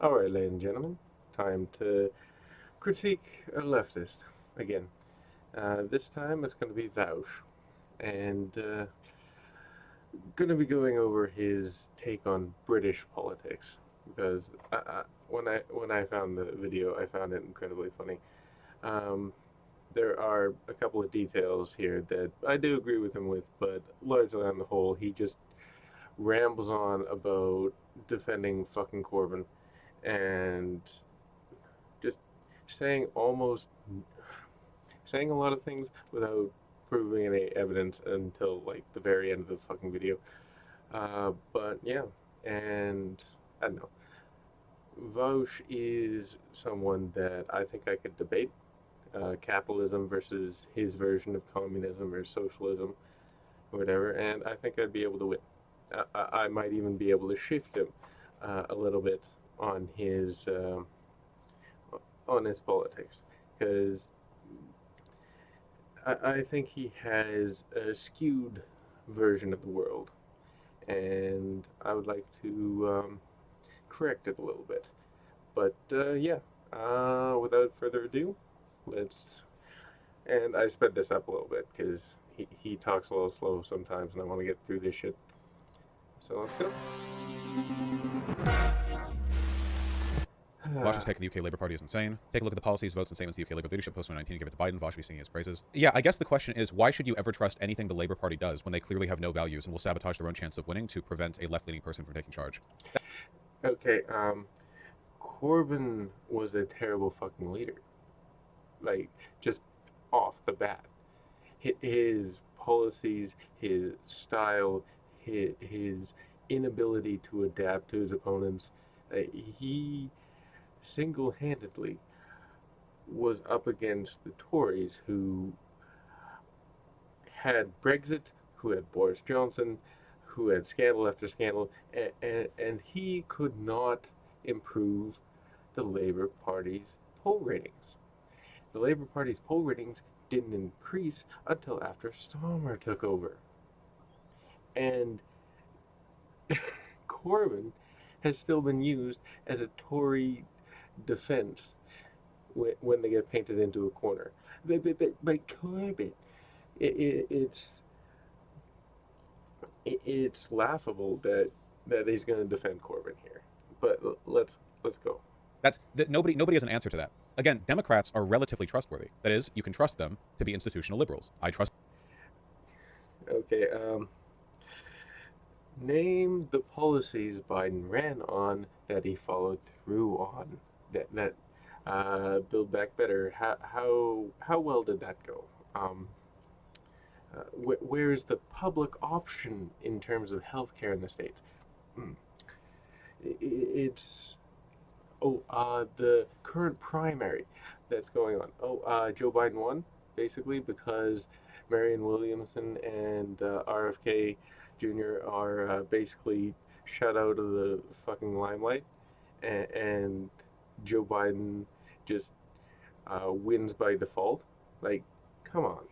Alright, ladies and gentlemen, time to critique a leftist again. This time it's going to be Vaush, and going to be going over his take on British politics because when I found the video, I found it incredibly funny. Um, there are a couple of details here that I do agree with him with, but largely on the whole, he just rambles on about defending fucking Corbyn and just saying almost saying a lot of things without proving any evidence until like the very end of the fucking video. But yeah, and I don't know. Vaush is someone that I think I could debate. Capitalism versus his version of communism or socialism or whatever, and I think I'd be able to win. I might even be able to shift him a little bit on his politics because I think he has a skewed version of the world, and I would like to correct it a little bit. But yeah, without further ado, let's. And I sped this up a little bit because he talks a little slow sometimes, and I want to get through this shit. So let's go. Vaush's take of the UK Labour Party is insane. Take a look at the policies, votes, and statements the UK Labour leadership post 2019 give it to Biden. Vaush will be singing his praises. Yeah, I guess the question is, why should you ever trust anything the Labour Party does when they clearly have no values and will sabotage their own chance of winning to prevent a left-leaning person from taking charge? Okay, Corbyn was a terrible fucking leader. Like, just off the bat. His policies, his style, his inability to adapt to his opponents, he single-handedly was up against the Tories, who had Brexit, who had Boris Johnson, who had scandal after scandal, and he could not improve the Labour Party's poll ratings. The Labour Party's poll ratings didn't increase until after Starmer took over. And Corbyn has still been used as a Tory defense when they get painted into a corner. But Corbyn, it's laughable that he's going to defend Corbyn here. But let's go. Nobody has an answer to that. Again, Democrats are relatively trustworthy. That is, you can trust them to be institutional liberals. I trust. Okay, name the policies Biden ran on that he followed through on. That Build Back Better. How well did that go? Where's the public option in terms of healthcare in the states? It's the current primary that's going on. Joe Biden won basically because Marianne Williamson and RFK Jr. are basically shut out of the fucking limelight, and Joe Biden just wins by default. Like, come on.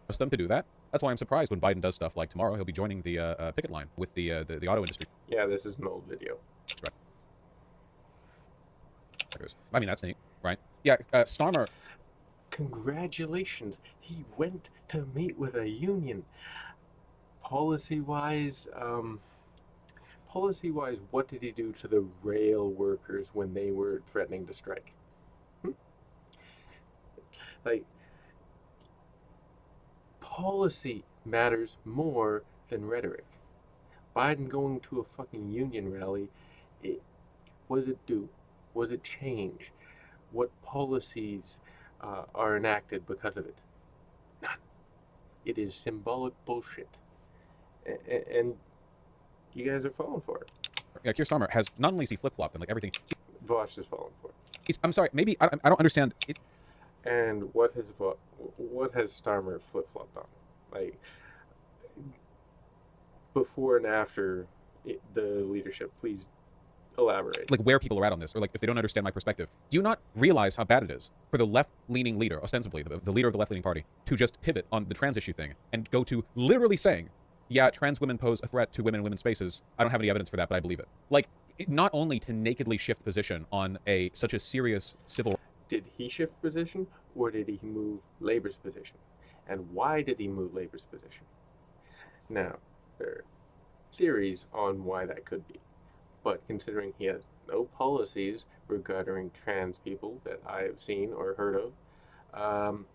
Trust them to do that. That's why I'm surprised when Biden does stuff like tomorrow he'll be joining the picket line with the auto industry. Yeah, this is an old video. Right. I mean, that's neat, right? Yeah, Starmer. Congratulations, he went to meet with a union. Policy-wise, what did he do to the rail workers when they were threatening to strike? Like, policy matters more than rhetoric. Biden going to a fucking union rally, what does it do? What does it change? What policies are enacted because of it? None. It is symbolic bullshit. And you guys are falling for it. Yeah, Keir Starmer has not only is he flip-flopped and like everything. Vaush is falling for it. I'm sorry, maybe I don't understand it. And what has Starmer flip-flopped on? Like, before and after the leadership, please elaborate. Like where people are at on this, or like if they don't understand my perspective. Do you not realize how bad it is for the left-leaning leader, ostensibly the leader of the left-leaning party, to just pivot on the trans issue thing and go to literally saying, yeah, trans women pose a threat to women in women's spaces. I don't have any evidence for that, but I believe it. Like, not only to nakedly shift position on such a serious civil. Did he shift position, or did he move Labor's position? And why did he move Labor's position? Now, there are theories on why that could be, but considering he has no policies regarding trans people that I have seen or heard of, um,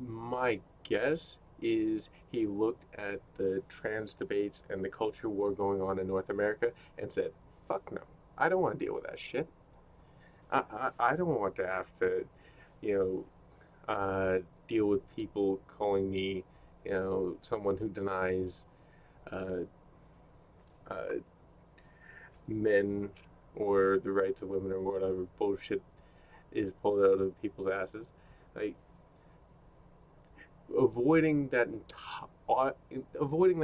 my guess is he looked at the trans debates and the culture war going on in North America and said, fuck no, I don't want to deal with that shit. I don't want to have to, you deal with people calling me, someone who denies uh, uh, men or the rights of women or whatever bullshit is pulled out of people's asses. Like, avoiding that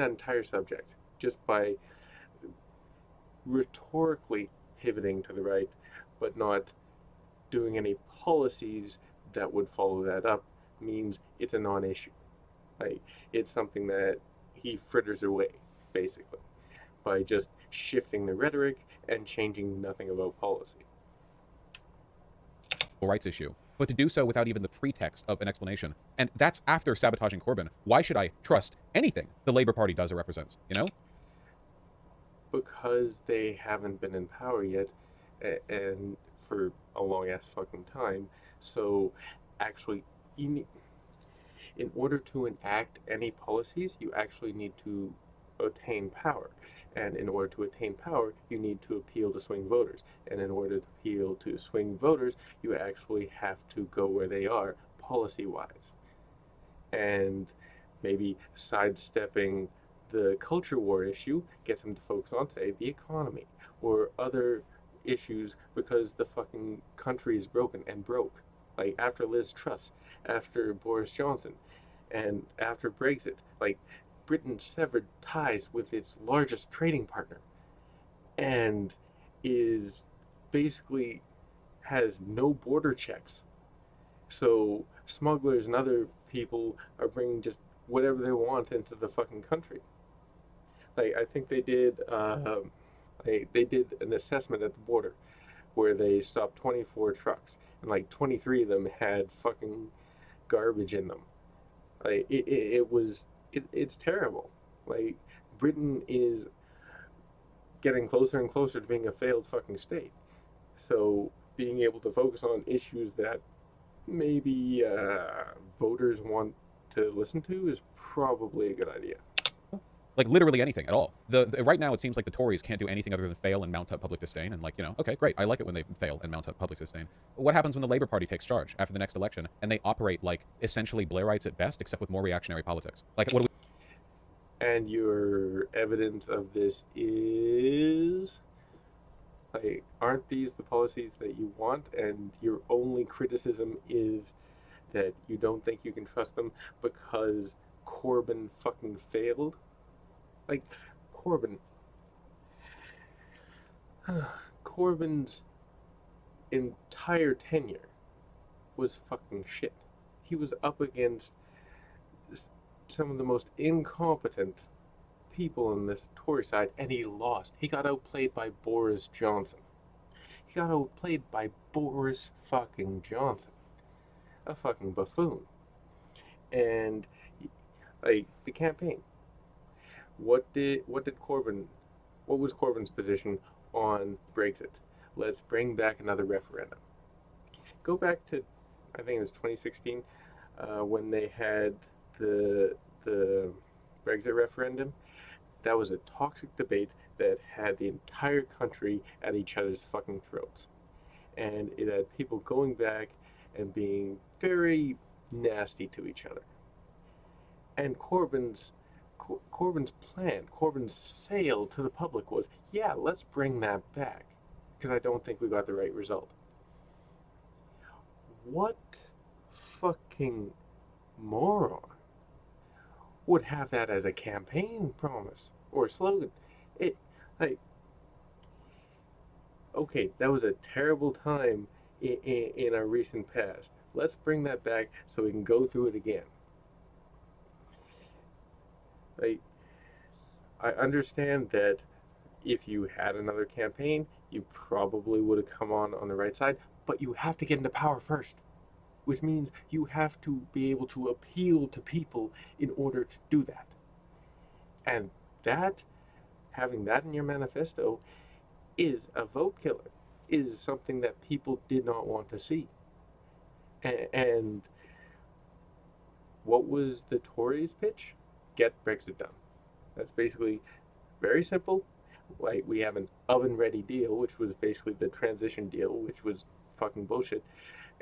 entire subject just by rhetorically pivoting to the right, but not doing any policies that would follow that up, means it's a non-issue. Like, it's something that he fritters away, basically, by just shifting the rhetoric and changing nothing about policy. Rights issue, but to do so without even the pretext of an explanation. And that's after sabotaging Corbyn. Why should I trust anything the Labour Party does or represents, Because they haven't been in power yet, and for a long ass fucking time. So, actually, in order to enact any policies, you actually need to attain power. And in order to attain power, you need to appeal to swing voters. And in order to appeal to swing voters, you actually have to go where they are, policy-wise. And maybe sidestepping the culture war issue gets them to focus on, say, the economy or other issues, because the fucking country is broken and broke. Like, after Liz Truss, after Boris Johnson, and after Brexit, like, Britain severed ties with its largest trading partner and is basically has no border checks. So smugglers and other people are bringing just whatever they want into the fucking country. Like, I think they did an assessment at the border where they stopped 24 trucks, and like 23 of them had fucking garbage in them. Like, it's terrible. Like, Britain is getting closer and closer to being a failed fucking state. So being able to focus on issues that maybe voters want to listen to is probably a good idea. Like, literally anything at all. Right now, it seems like the Tories can't do anything other than fail and mount up public disdain. And, okay, great. I like it when they fail and mount up public disdain. What happens when the Labour Party takes charge after the next election and they operate like essentially Blairites at best, except with more reactionary politics? Like, what do we... And your evidence of this is, like, aren't these the policies that you want? And your only criticism is that you don't think you can trust them because Corbyn fucking failed? Like, Corbyn's entire tenure was fucking shit. He was up against some of the most incompetent people on this Tory side, and he lost. He got outplayed by Boris Johnson. He got outplayed by Boris fucking Johnson. A fucking buffoon. And, like, the campaign. What was Corbyn's position on Brexit? Let's bring back another referendum. Go back to, I think it was 2016, when they had the Brexit referendum. That was a toxic debate that had the entire country at each other's fucking throats. And it had people going back and being very nasty to each other. And Corbyn's plan, Corbyn's sale to the public was, yeah, let's bring that back, because I don't think we got the right result. What fucking moron would have that as a campaign promise or slogan? Okay, that was a terrible time in our recent past. Let's bring that back so we can go through it again. Like, I understand that if you had another campaign, you probably would have come on the right side, but you have to get into power first, which means you have to be able to appeal to people in order to do that. And that, having that in your manifesto, is a vote killer, is something that people did not want to see. And what was the Tories' pitch? Get Brexit done. That's basically very simple. Like, we have an oven-ready deal, which was basically the transition deal, which was fucking bullshit,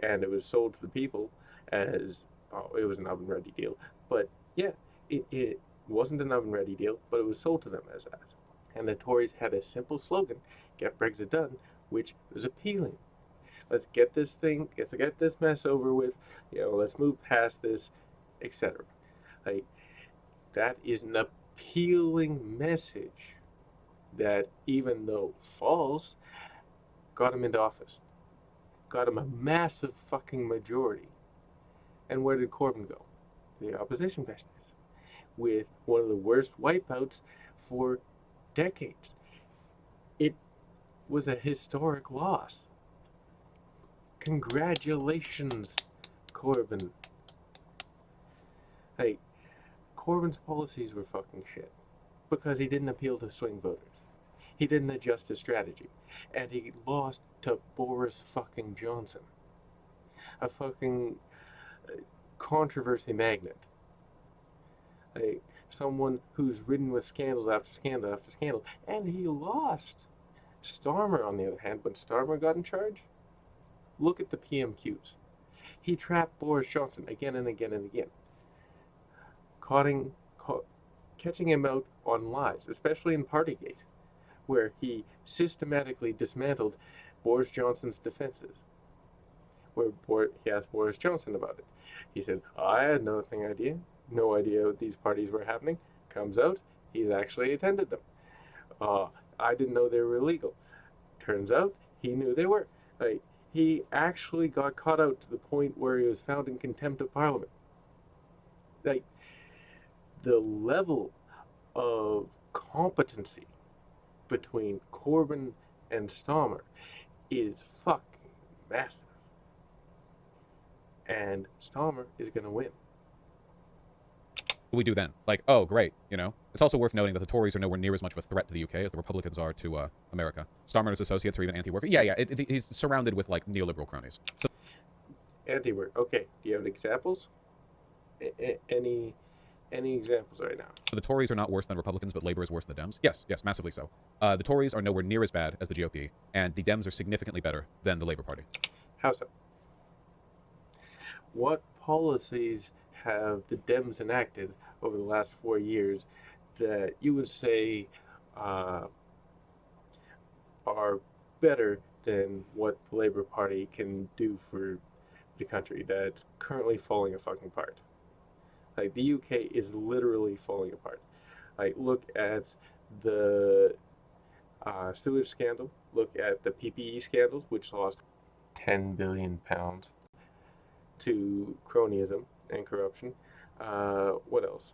and it was sold to the people as, oh, it was an oven-ready deal. But yeah, it wasn't an oven-ready deal, but it was sold to them as that. And the Tories had a simple slogan, get Brexit done, which was appealing. Let's get this thing, let's get this mess over with, let's move past this, etc. Like, that is an appealing message that, even though false, got him into office. Got him a massive fucking majority. And where did Corbyn go? The opposition business. With one of the worst wipeouts for decades. It was a historic loss. Congratulations, Corbyn. Hey, Corbyn's policies were fucking shit. Because he didn't appeal to swing voters. He didn't adjust his strategy. And he lost to Boris fucking Johnson. A fucking controversy magnet. Like, someone who's ridden with scandals after scandal after scandal. And he lost. Starmer, on the other hand, when Starmer got in charge, look at the PMQs. He trapped Boris Johnson again and again and again. Catching him out on lies, especially in Partygate, where he systematically dismantled Boris Johnson's defenses. Where he asked Boris Johnson about it. He said, I had no idea these parties were happening. Comes out, he's actually attended them. I didn't know they were illegal. Turns out, he knew they were. He actually got caught out to the point where he was found in contempt of Parliament. The level of competency between Corbyn and Starmer is fucking massive. And Starmer is going to win. What do we do then? Like, oh, great, It's also worth noting that the Tories are nowhere near as much of a threat to the UK as the Republicans are to America. Starmer and his associates are even anti-worker. Yeah, he's surrounded with, neoliberal cronies. So, anti-work. Okay, do you have examples? Any examples right now? The Tories are not worse than Republicans, but Labour is worse than the Dems? Yes, massively so. The Tories are nowhere near as bad as the GOP, and the Dems are significantly better than the Labour Party. How so? What policies have the Dems enacted over the last 4 years that you would say are better than what the Labour Party can do for the country that's currently falling apart? The UK is literally falling apart. Look at the sewage scandal. Look at the PPE scandals, which lost £10 billion to cronyism and corruption. What else?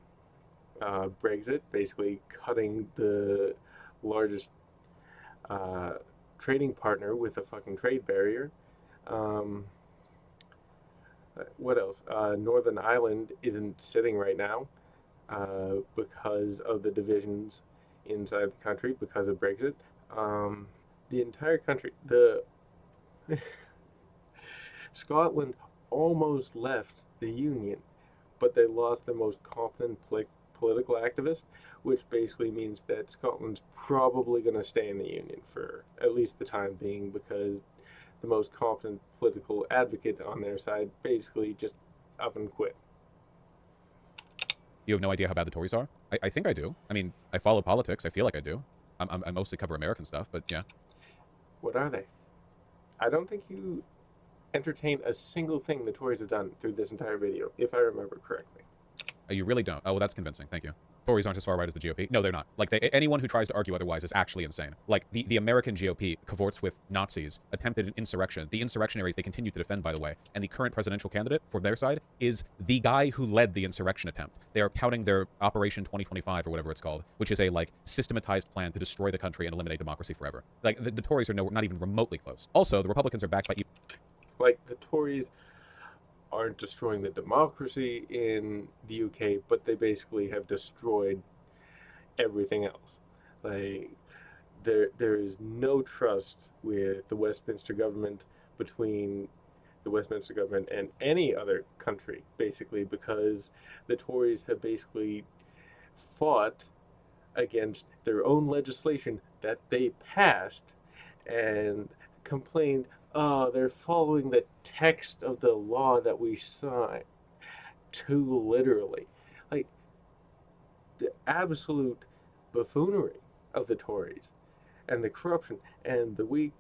Brexit, basically cutting the largest trading partner with a fucking trade barrier. What else? Northern Ireland isn't sitting right now because of the divisions inside the country because of Brexit. The entire country, Scotland almost left the Union, but they lost their most competent political activist, which basically means that Scotland's probably going to stay in the Union for at least the time being, because the most competent political advocate on their side basically just up and quit. You have no idea how bad the Tories are? I think I do. I mean, I follow politics. I feel like I do. I mostly cover American stuff, but yeah. What are they? I don't think you entertained a single thing the Tories have done through this entire video, if I remember correctly. You really don't? Oh, well, that's convincing. Thank you. Tories aren't as far right as the GOP. No, they're not. Like, anyone who tries to argue otherwise is actually insane. Like, the American GOP cavorts with Nazis, attempted an insurrection. The insurrectionaries they continue to defend, by the way, and the current presidential candidate for their side is the guy who led the insurrection attempt. They are touting their Operation 2025 or whatever it's called, which is a, like, systematized plan to destroy the country and eliminate democracy forever. Like, the Tories are not even remotely close. Also, the Republicans are backed by... Like, the Tories aren't destroying the democracy in the UK, but they basically have destroyed everything else. Like, there is no trust with the Westminster government, between the Westminster government and any other country, basically, because the Tories have basically fought against their own legislation that they passed and complained, oh, they're following the text of the law that we signed too literally. Like, the absolute buffoonery of the Tories and the corruption and the weak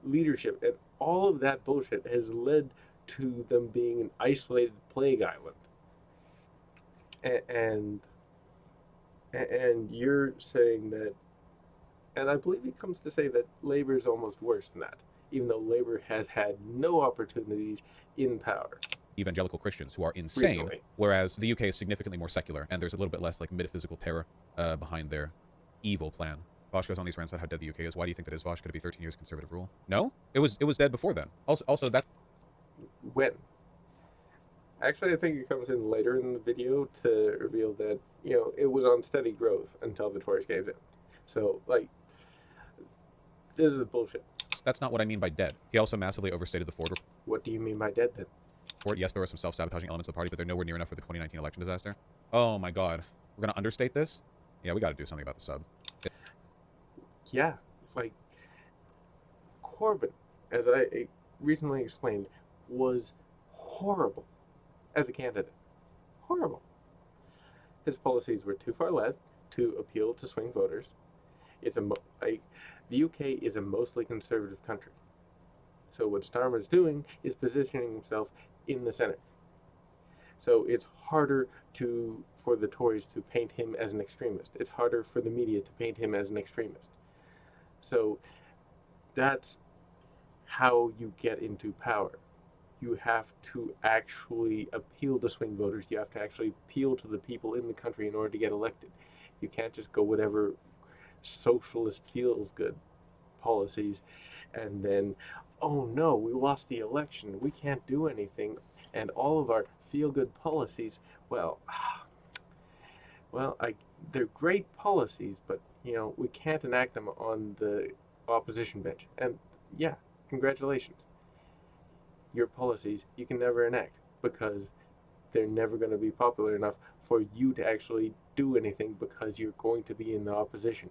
leadership and all of that bullshit has led to them being an isolated plague island. And you're saying that, and I believe he comes to say that Labour is almost worse than that, even though Labour has had no opportunities in power. Evangelical Christians who are insane, Recently. whereas the UK is significantly more secular, and there's a little bit less, like, metaphysical terror behind their evil plan. Vaush goes on these rants about how dead the UK is. Why do you think that is, Vaush? Could it be 13 years conservative rule? No? It was dead before then. Also that... When? Actually, I think it comes in later in the video to reveal that, you know, it was on steady growth until the Tories caved in. So, like, this is bullshit. That's not what I mean by dead. He also massively overstated the Ford report. What do you mean by dead, then? Yes, there were some self-sabotaging elements of the party, but they're nowhere near enough for the 2019 election disaster. Oh my god. We're gonna understate this? Yeah, we gotta do something about the sub. Yeah, like, Corbyn, as I recently explained, was horrible as a candidate. Horrible. His policies were too far left to appeal to swing voters. The UK is a mostly conservative country. So what Starmer's doing is positioning himself in the Senate. So it's harder for the Tories to paint him as an extremist. It's harder for the media to paint him as an extremist. So that's how you get into power. You have to actually appeal to swing voters. You have to actually appeal to the people in the country in order to get elected. You can't just go whatever socialist feels good policies and then, oh no, we lost the election, we can't do anything, and all of our feel-good policies, they're great policies, but, you know, we can't enact them on the opposition bench. And yeah, congratulations. Your policies you can never enact because they're never going to be popular enough for you to actually do anything because you're going to be in the opposition.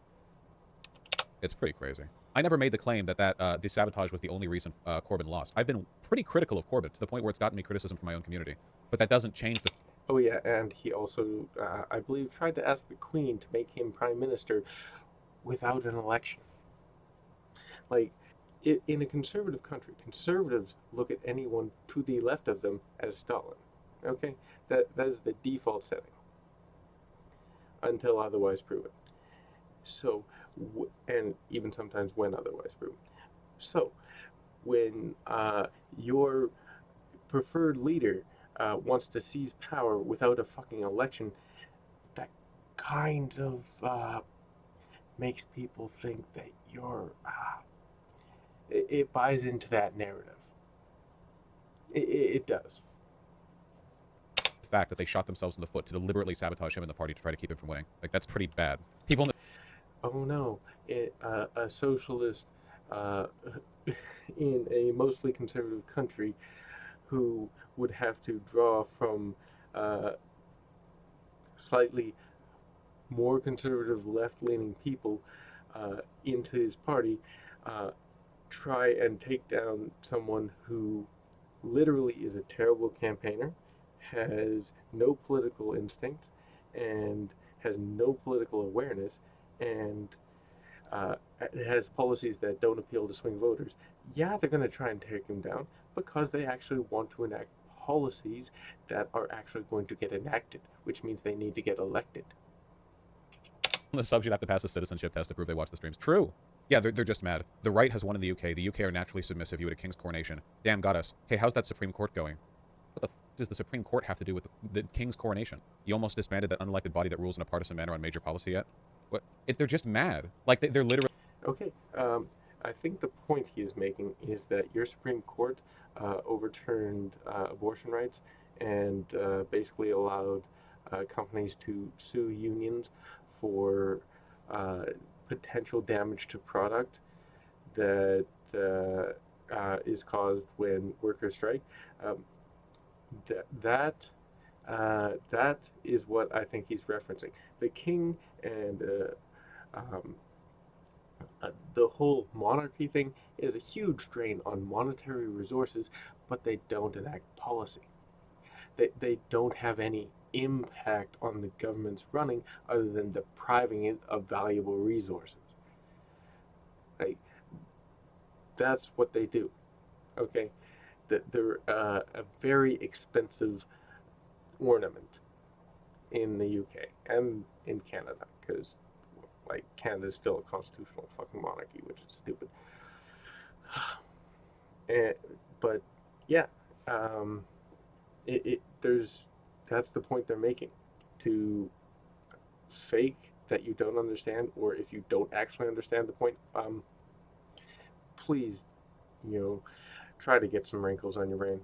It's pretty crazy. I never made the claim that the sabotage was the only reason Corbyn lost. I've been pretty critical of Corbyn to the point where it's gotten me criticism from my own community. But that doesn't change the... Oh yeah, and he also, I believe, tried to ask the Queen to make him Prime Minister without an election. Like, in a conservative country, conservatives look at anyone to the left of them as Stalin. Okay? That is the default setting. Until otherwise proven. So, and even sometimes when otherwise proven. So, when your preferred leader wants to seize power without a fucking election, that kind of makes people think that you're... it buys into that narrative. It does. fact that they shot themselves in the foot to deliberately sabotage him and the party to try to keep him from winning. Like, that's pretty bad. People... Oh no, a socialist in a mostly conservative country who would have to draw from slightly more conservative left-leaning people into his party, try and take down someone who literally is a terrible campaigner, has no political instinct, and has no political awareness, and has policies that don't appeal to swing voters. Yeah, they're going to try and take him down because they actually want to enact policies that are actually going to get enacted, which means they need to get elected. The sub should have to pass a citizenship test to prove they watch the streams. True. Yeah, they're just mad. The right has won in the UK. The UK are naturally submissive. You at a king's coronation. Damn, got us. Hey, how's that Supreme Court going? What the f does the Supreme Court have to do with the king's coronation? You almost disbanded that unelected body that rules in a partisan manner on major policy yet? What? They're just mad. Like, they're literally... Okay, I think the point he is making is that your Supreme Court overturned abortion rights and basically allowed companies to sue unions for potential damage to product that is caused when workers strike. That is what I think he's referencing. The king and the whole monarchy thing is a huge drain on monetary resources, but they don't enact policy. They don't have any impact on the government's running other than depriving it of valuable resources. Like, that's what they do. Okay? They're a very expensive ornament in the UK and in Canada, because like Canada's still a constitutional fucking monarchy, which is stupid. But yeah, that's the point they're making, to fake that you don't understand, or if you don't actually understand the point, please, try to get some wrinkles on your brain.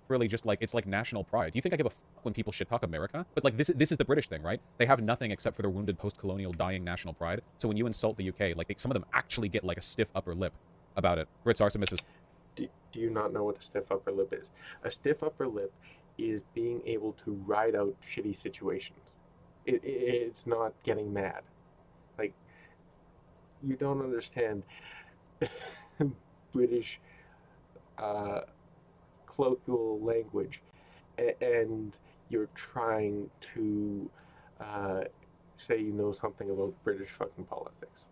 Really just like, it's like national pride. Do you think I give a fuck when people shit talk America? But like, this is the British thing, right? They have nothing except for their wounded post-colonial dying national pride. So when you insult the UK, like, some of them actually get like a stiff upper lip about it. Brits are submissive. Do you not know what a stiff upper lip is? A stiff upper lip is being able to ride out shitty situations. It's not getting mad. Like, you don't understand British colloquial language, and you're trying to say you know something about British fucking politics.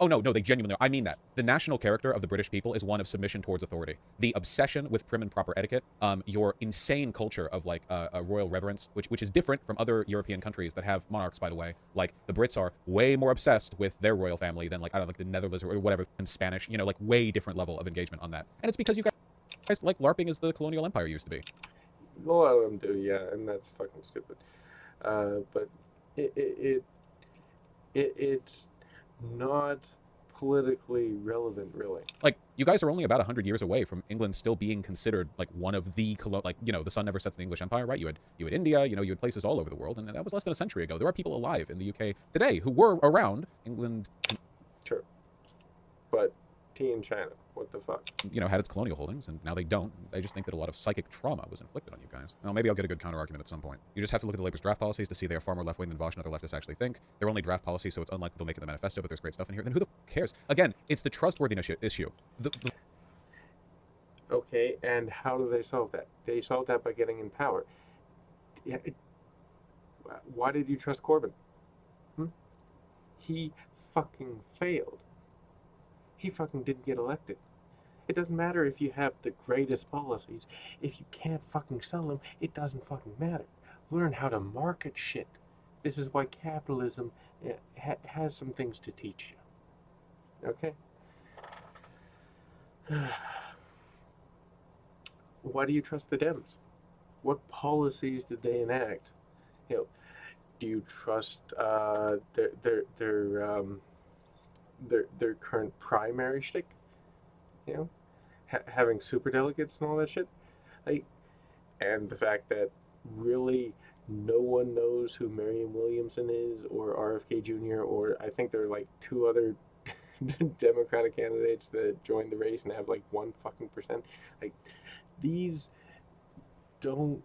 Oh, no, they genuinely are. I mean that. The national character of the British people is one of submission towards authority. The obsession with prim and proper etiquette, your insane culture of, like, a royal reverence, which is different from other European countries that have monarchs, by the way. Like, the Brits are way more obsessed with their royal family than, like, I don't know, like, the Netherlands or whatever, in Spanish, like, way different level of engagement on that. And it's because you guys like LARPing as the colonial empire used to be. A lot of them do, yeah, and that's fucking stupid. But it's not politically relevant, really. Like, you guys are only about 100 years away from England still being considered like one of the the sun never sets in the English Empire, right? You had India, you had places all over the world, and that was less than a century ago. There are people alive in the UK today who were around England. Sure, but tea in China, what the fuck? Had its colonial holdings, and now they don't. I just think that a lot of psychic trauma was inflicted on you guys. Well, maybe I'll get a good counter-argument at some point. You just have to look at the Labour's draft policies to see they are far more left-wing than Vaush and other leftists actually think. They're only draft policy, so it's unlikely they'll make it the manifesto, but there's great stuff in here. Then who the f cares? Again, it's the trustworthiness issue. Okay, and how do they solve that? They solve that by getting in power. Yeah, why did you trust Corbyn? He fucking failed. He fucking didn't get elected. It doesn't matter if you have the greatest policies. If you can't fucking sell them, it doesn't fucking matter. Learn how to market shit. This is why capitalism has some things to teach you. Okay? Why do you trust the Dems? What policies did they enact? Do you trust their current primary shtick? Having superdelegates and all that shit? And the fact that really no one knows who Marianne Williamson is, or RFK Jr., or I think there are like two other Democratic candidates that joined the race and have like 1% fucking. These don't,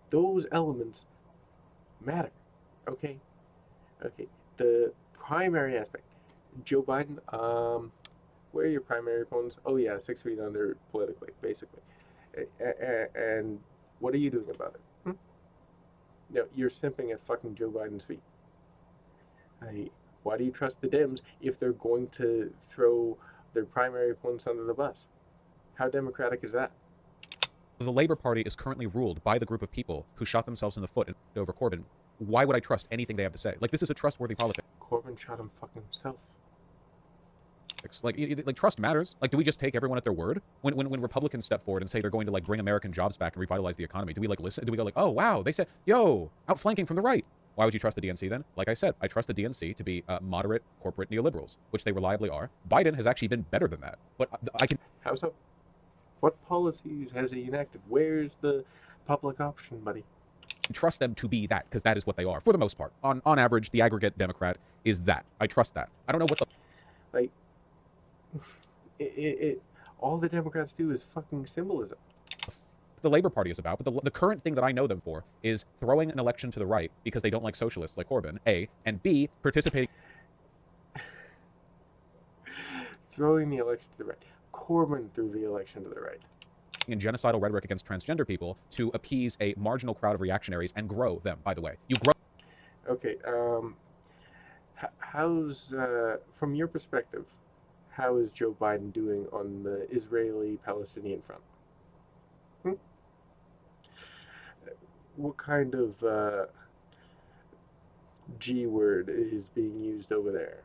those elements matter. Okay? The primary aspect. Joe Biden, where are your primary opponents? Oh yeah, 6 feet under politically, basically. And what are you doing about it? No, you're simping at fucking Joe Biden's feet. Why do you trust the Dems if they're going to throw their primary opponents under the bus? How democratic is that? The Labour Party is currently ruled by the group of people who shot themselves in the foot over Corbyn why would I trust anything they have to say? Like, this is a trustworthy politics. Corbyn shot him fucking himself. Like trust matters. Like, do we just take everyone at their word? When Republicans step forward and say they're going to like bring American jobs back and revitalize the economy, do we like listen? Do we go like, oh wow, they said, yo, outflanking from the right? Why would you trust the DNC then? Like I said, I trust the DNC to be moderate corporate neoliberals, which they reliably are. Biden has actually been better than that. But I can. How so? What policies has he enacted? Where's the public option, buddy? Trust them to be that, because that is what they are for the most part. On average, the aggregate Democrat is that. I trust that. I don't know what the like. All the Democrats do is fucking symbolism. The Labor Party is about, but the current thing that I know them for is throwing an election to the right because they don't like socialists like Corbyn, A, and B, participating. Throwing the election to the right. Corbyn threw the election to the right. In genocidal rhetoric against transgender people to appease a marginal crowd of reactionaries and grow them, by the way. You grow. Okay, how's, from your perspective, how is Joe Biden doing on the Israeli-Palestinian front? What kind of G word is being used over there?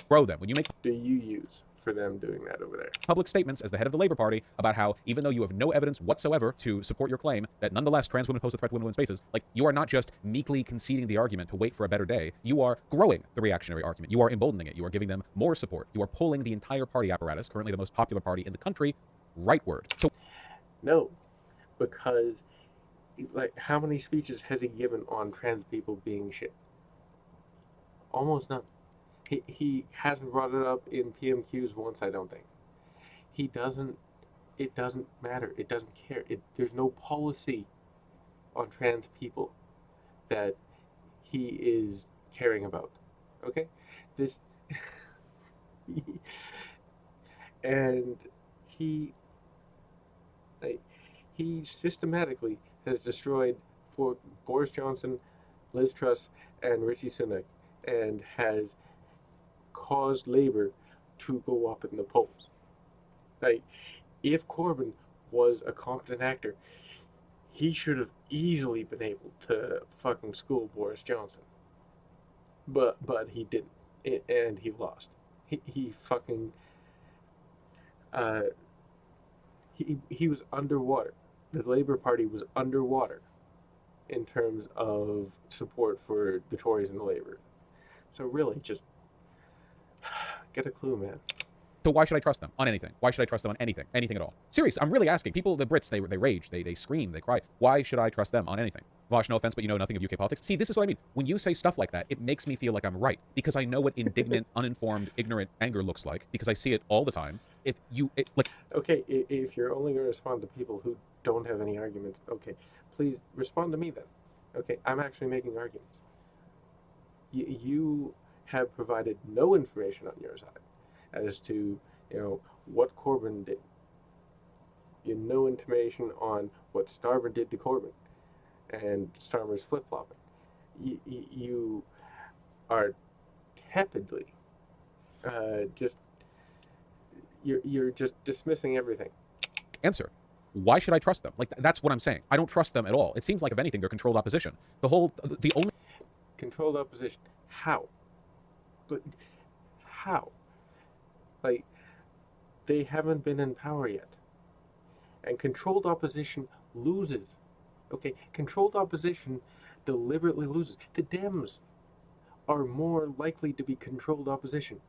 Grow them. When you make do you use for them doing that over there? Public statements as the head of the Labor Party about how even though you have no evidence whatsoever to support your claim that nonetheless trans women pose a threat to women's spaces, like you are not just meekly conceding the argument to wait for a better day, you are growing the reactionary argument. You are emboldening it. You are giving them more support. You are pulling the entire party apparatus, currently the most popular party in the country, rightward. So no, because like how many speeches has he given on trans people being shit? Almost none. He hasn't brought it up in PMQs once, I don't think. He doesn't, it doesn't matter. It doesn't care. There's no policy on trans people that he is caring about. Okay? This, and he systematically has destroyed for Boris Johnson, Liz Truss, and Rishi Sunak, and has caused Labour to go up in the polls. Like, if Corbyn was a competent actor, he should have easily been able to fucking school Boris Johnson. But he didn't, and he lost. He fucking he was underwater. The Labour Party was underwater in terms of support for the Tories and the Labour. So really, just get a clue, man. So why should I trust them on anything? Why should I trust them on anything? Anything at all? Serious, I'm really asking. People, the Brits, they rage, they scream, they cry. Why should I trust them on anything? Vaush, no offense, but you know nothing of UK politics. See, this is what I mean. When you say stuff like that, it makes me feel like I'm right. Because I know what indignant, uninformed, ignorant anger looks like. Because I see it all the time. Okay, if you're only going to respond to people who don't have any arguments, okay, please respond to me then. Okay, I'm actually making arguments. You have provided no information on your side as to, what Corbyn did. You have no information on what Starmer did to Corbyn, and Starmer's flip-flopping. You are tepidly you're just dismissing everything. Answer. Why should I trust them? Like, that's what I'm saying. I don't trust them at all. It seems like, if anything, they're controlled opposition. The only... Controlled opposition. How? But how? Like, they haven't been in power yet. And controlled opposition loses. Okay? Controlled opposition deliberately loses. The Dems are more likely to be controlled opposition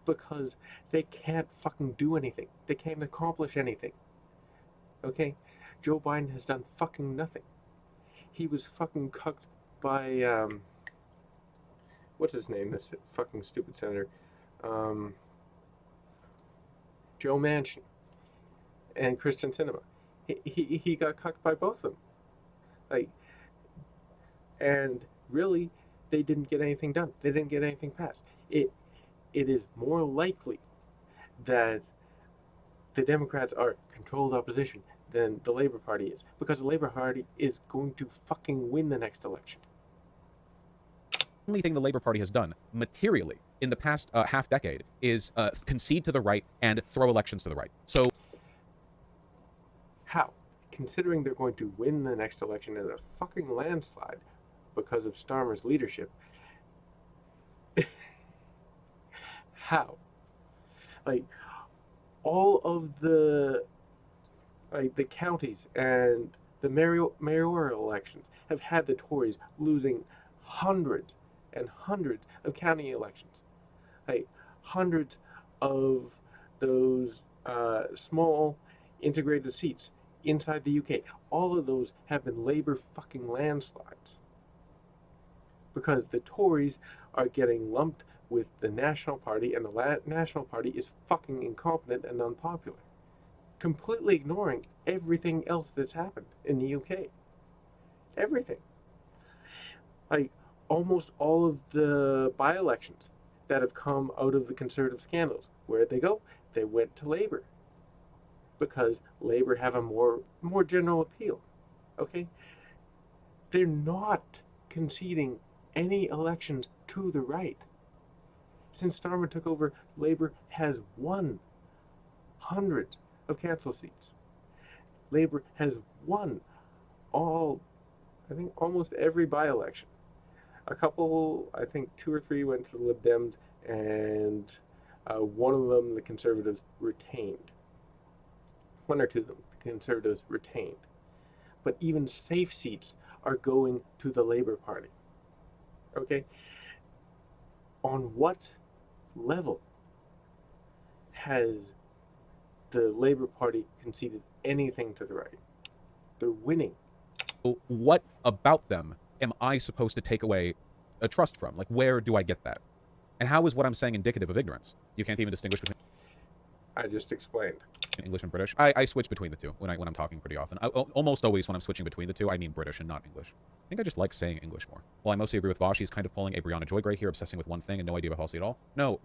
because they can't fucking do anything. They can't accomplish anything. Okay? Joe Biden has done fucking nothing. He was fucking cucked by, what's his name? This fucking stupid senator. Joe Manchin and Christian Sinema. He got cucked by both of them. Like, and really, they didn't get anything done. They didn't get anything passed. It is more likely that the Democrats are controlled opposition than the Labour Party is, because the Labour Party is going to fucking win the next election. The only thing the Labour Party has done materially in the past half decade is concede to the right and throw elections to the right. So how? Considering they're going to win the next election in a fucking landslide, because of Starmer's leadership. How? Like, all of the the counties and the mayoral elections have had the Tories losing hundreds and hundreds of county elections. Like, hundreds of those small integrated seats inside the UK. All of those have been Labour fucking landslides because the Tories are getting lumped with the National Party, and the National Party is fucking incompetent and unpopular, completely ignoring everything else that's happened in the UK. Everything. Like, almost all of the by-elections that have come out of the Conservative scandals, where'd they go? They went to Labour because Labour have a more general appeal. Okay? They're not conceding any elections to the right. Since Starmer took over, Labour has won hundreds of council seats. Labour has won I think almost every by-election. A couple, I think 2 or 3 went to the Lib Dems, and one of them the Conservatives retained. 1 or 2 of them the Conservatives retained. But even safe seats are going to the Labour Party. Okay? On what level has the Labour Party conceded anything to the right? They're winning. What about them am I supposed to take away a trust from? Like, where do I get that? And how is what I'm saying indicative of ignorance? You can't even distinguish between I just explained. English and British. I switch between the two when I'm talking pretty often. Almost always when I'm switching between the two, I mean British and not English. I think I just like saying English more. While I mostly agree with Vaush, he's kind of pulling a Brianna Joy Gray here, obsessing with one thing and no idea about policy at all. No.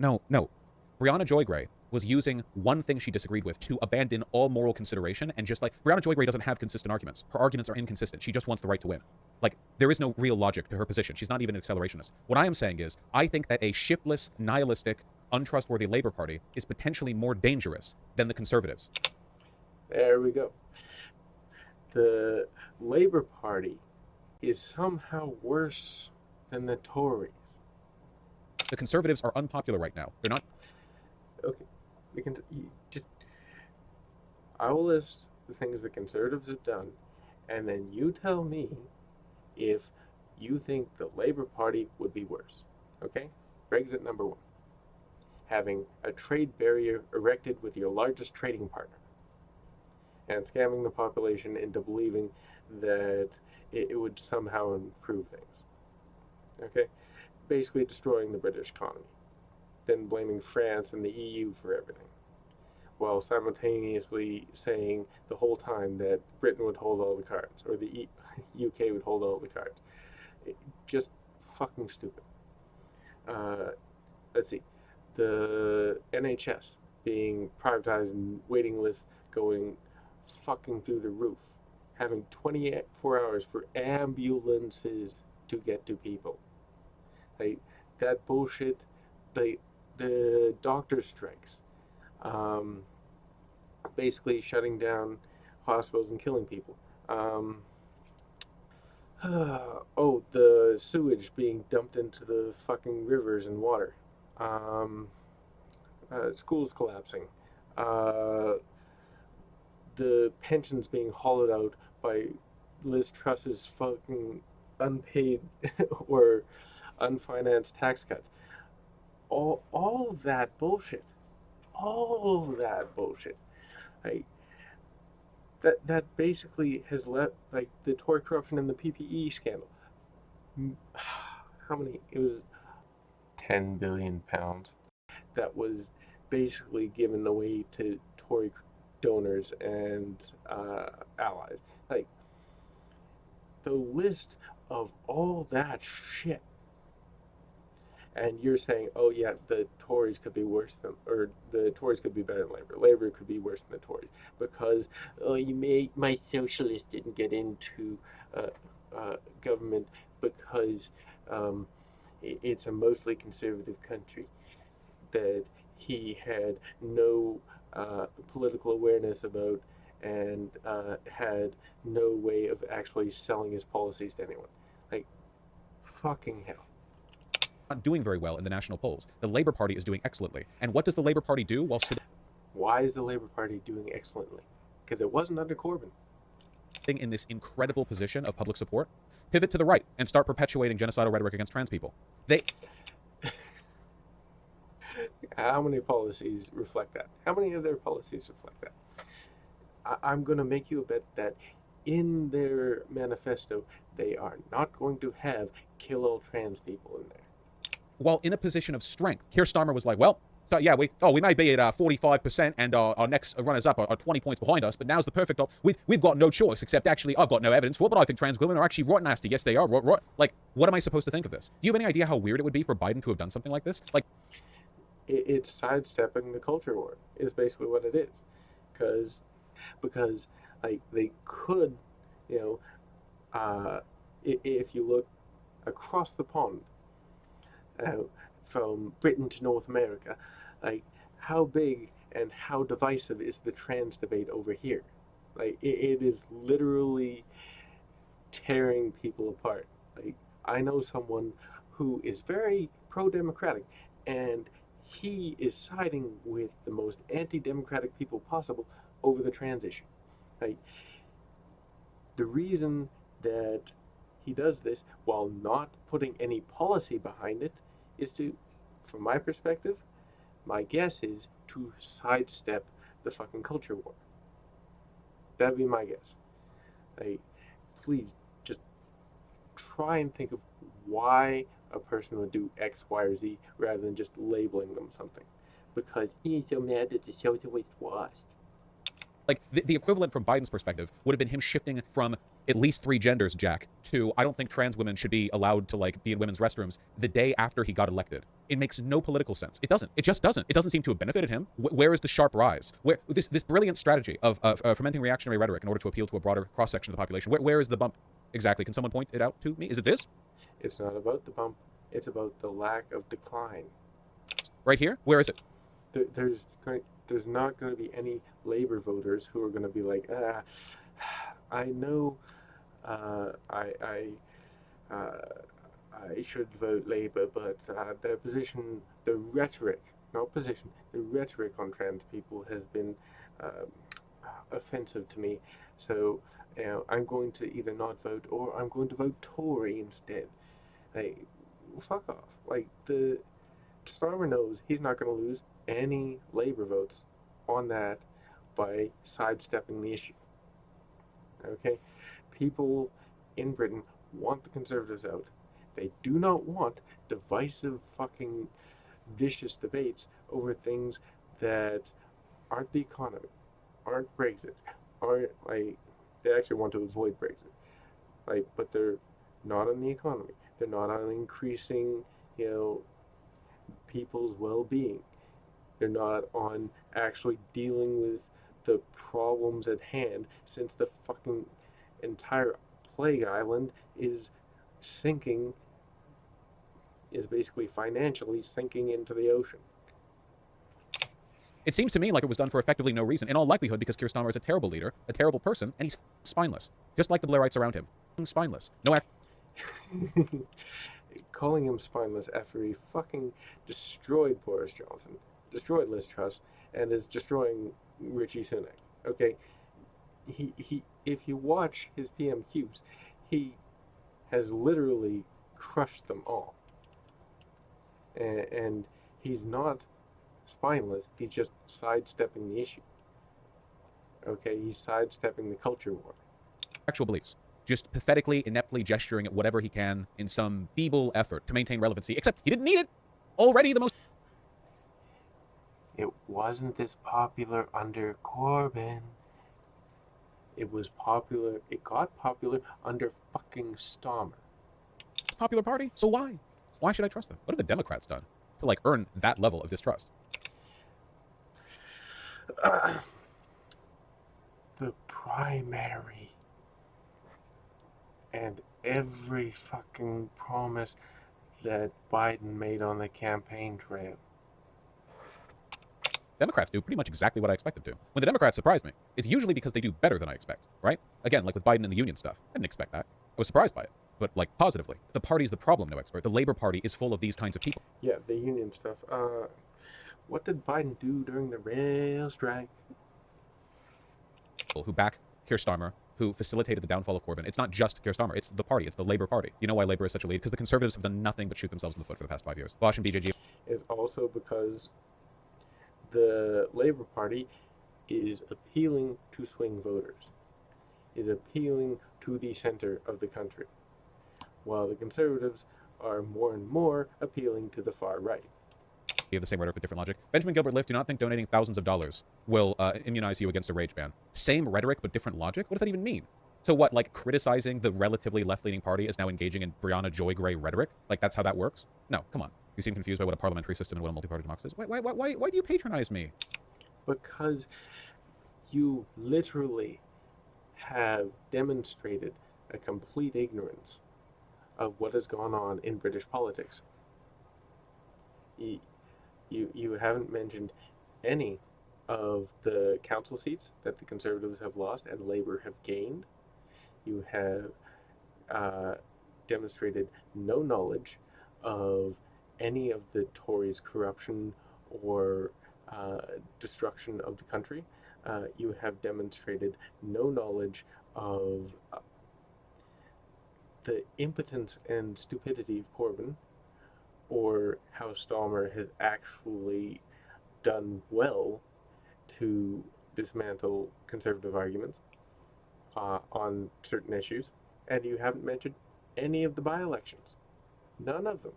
Brianna Joy Gray was using one thing she disagreed with to abandon all moral consideration and just like, Brianna Joy Gray doesn't have consistent arguments. Her arguments are inconsistent. She just wants the right to win. Like, there is no real logic to her position. She's not even an accelerationist. What I am saying is, I think that a shiftless, nihilistic, untrustworthy Labour Party is potentially more dangerous than the Conservatives. There we go. The Labour Party is somehow worse than the Tories. The Conservatives are unpopular right now. They're not. Okay, I will list the things the Conservatives have done, and then you tell me if you think the Labour Party would be worse. Okay? Brexit number 1. Having a trade barrier erected with your largest trading partner and scamming the population into believing that it would somehow improve things. Okay? Basically destroying the British economy. Then blaming France and the EU for everything, while simultaneously saying the whole time that Britain would hold all the cards, or the UK would hold all the cards. Just fucking stupid. Let's see. The NHS being privatized and waiting lists going fucking through the roof. Having 24 hours for ambulances to get to people. Like, that bullshit. The doctor strikes, basically shutting down hospitals and killing people. The sewage being dumped into the fucking rivers and water. Schools collapsing. The pensions being hollowed out by Liz Truss's fucking unpaid or unfinanced tax cuts. All of that bullshit. All of that bullshit. Like, that basically has left, like, the Tory corruption and the PPE scandal. How many? It was £10 billion that was basically given away to Tory donors and allies. Like, the list of all that shit. And you're saying, oh yeah, the Tories could be worse than, or the Tories could be better than Labour. Labour could be worse than the Tories because my socialist didn't get into government because it's a mostly conservative country, that he had no political awareness about and had no way of actually selling his policies to anyone. Like, fucking hell. Not doing very well in the national polls. The Labour Party is doing excellently. And what does the Labour Party do while sitting Why is the Labour Party doing excellently? Because it wasn't under Corbyn. in this incredible position of public support? Pivot to the right and start perpetuating genocidal rhetoric against trans people. How many policies reflect that? How many of their policies reflect that? I'm going to make you a bet that in their manifesto, they are not going to have kill all trans people in there. While in a position of strength, Keir Starmer was like, well, so yeah, we may be at 45% and our next runners up are 20 points behind us, but now's the perfect we've got no choice except actually I've got no evidence for it, but I think trans women are actually right nasty. Yes, they are. Right. Like, what am I supposed to think of this? Do you have any idea how weird it would be for Biden to have done something like this? Like, It's sidestepping the culture war is basically what it is. Because like they could, if you look across the pond, from Britain to North America, like how big and how divisive is the trans debate over here? Like it is literally tearing people apart. Like I know someone who is very pro-democratic, and he is siding with the most anti-democratic people possible over the trans issue. Like the reason that he does this while not putting any policy behind it is to, from my perspective, my guess is to sidestep the fucking culture war. That'd be my guess. Like, please just try and think of why a person would do X, Y, or Z rather than just labeling them something. Because he's so mad that the socialist lost. Like, the equivalent from Biden's perspective would have been him shifting from at least 3 genders, Jack, to I don't think trans women should be allowed to, like, be in women's restrooms the day after he got elected. It makes no political sense. It doesn't. It just doesn't. It doesn't seem to have benefited him. Where is the sharp rise? Where this brilliant strategy of fermenting reactionary rhetoric in order to appeal to a broader cross-section of the population, where is the bump exactly? Can someone point it out to me? Is it this? It's not about the bump. It's about the lack of decline. Right here? Where is it? There's not going to be any labor voters who are going to be like, I know, I should vote Labor, but the rhetoric on trans people has been offensive to me. So, I'm going to either not vote or I'm going to vote Tory instead. Like, fuck off. Like, the Starmer knows he's not going to lose any labor votes on that by sidestepping the issue. Okay? People in Britain want the Conservatives out. They do not want divisive, fucking vicious debates over things that aren't the economy, aren't Brexit, aren't, like, they actually want to avoid Brexit. Like, but they're not on the economy. They're not on increasing, people's well-being. They're not on actually dealing with the problems at hand, since the fucking entire plague island is basically financially sinking into the ocean. It seems to me like it was done for effectively no reason. In all likelihood, because Keir Starmer is a terrible leader, a terrible person, and he's spineless. Just like the Blairites around him. Spineless. No Calling him spineless after he fucking destroyed Boris Johnson, destroyed Liz Truss, and is destroying Richie Sunak. Okay, he if you watch his PMQs, he has literally crushed them all. And he's not spineless, he's just sidestepping the issue. Okay, he's sidestepping the culture war. actual beliefs. Just pathetically, ineptly gesturing at whatever he can in some feeble effort to maintain relevancy, except he didn't need it. Already the most... It wasn't this popular under Corbyn. It was popular, it got popular under fucking Starmer. popular party, so why? Why should I trust them? What have the Democrats done to, like, earn that level of distrust? The primary and every fucking promise that Biden made on the campaign trail. Democrats do pretty much exactly what I expect them to. When the Democrats surprise me, it's usually because they do better than I expect, right? Again, like with Biden and the union stuff. I didn't expect that. I was surprised by it. but like positively. The party's the problem, no expert. The Labor Party is full of these kinds of people. Yeah, the union stuff. What did Biden do during the rail strike? Who back Keir Starmer, who facilitated the downfall of Corbyn. It's not just Keir Starmer, it's the party, it's the Labour Party. You know why Labour is such a lead? Because the Conservatives have done nothing but shoot themselves in the foot for the past 5 years. Vaush and BJG. Is also because the Labour Party is appealing to swing voters, is appealing to the center of the country, while the Conservatives are more and more appealing to the far right. You have the same rhetoric with different logic. Benjamin Gilbert Lift, do not think donating thousands of dollars will immunize you against a rage ban. Same rhetoric, but different logic? What does that even mean? So what, like criticizing the relatively left-leaning party is now engaging in Brianna Joy Gray rhetoric? Like that's how that works? No, come on. You seem confused by what a parliamentary system and what a multi-party democracy is. Why do you patronize me? Because you literally have demonstrated a complete ignorance of what has gone on in British politics. You haven't mentioned any of the council seats that the Conservatives have lost and Labour have gained. You have demonstrated no knowledge of any of the Tories' corruption or destruction of the country. You have demonstrated no knowledge of the impotence and stupidity of Corbyn, or how Starmer has actually done well to dismantle conservative arguments on certain issues. And you haven't mentioned any of the by-elections. None of them.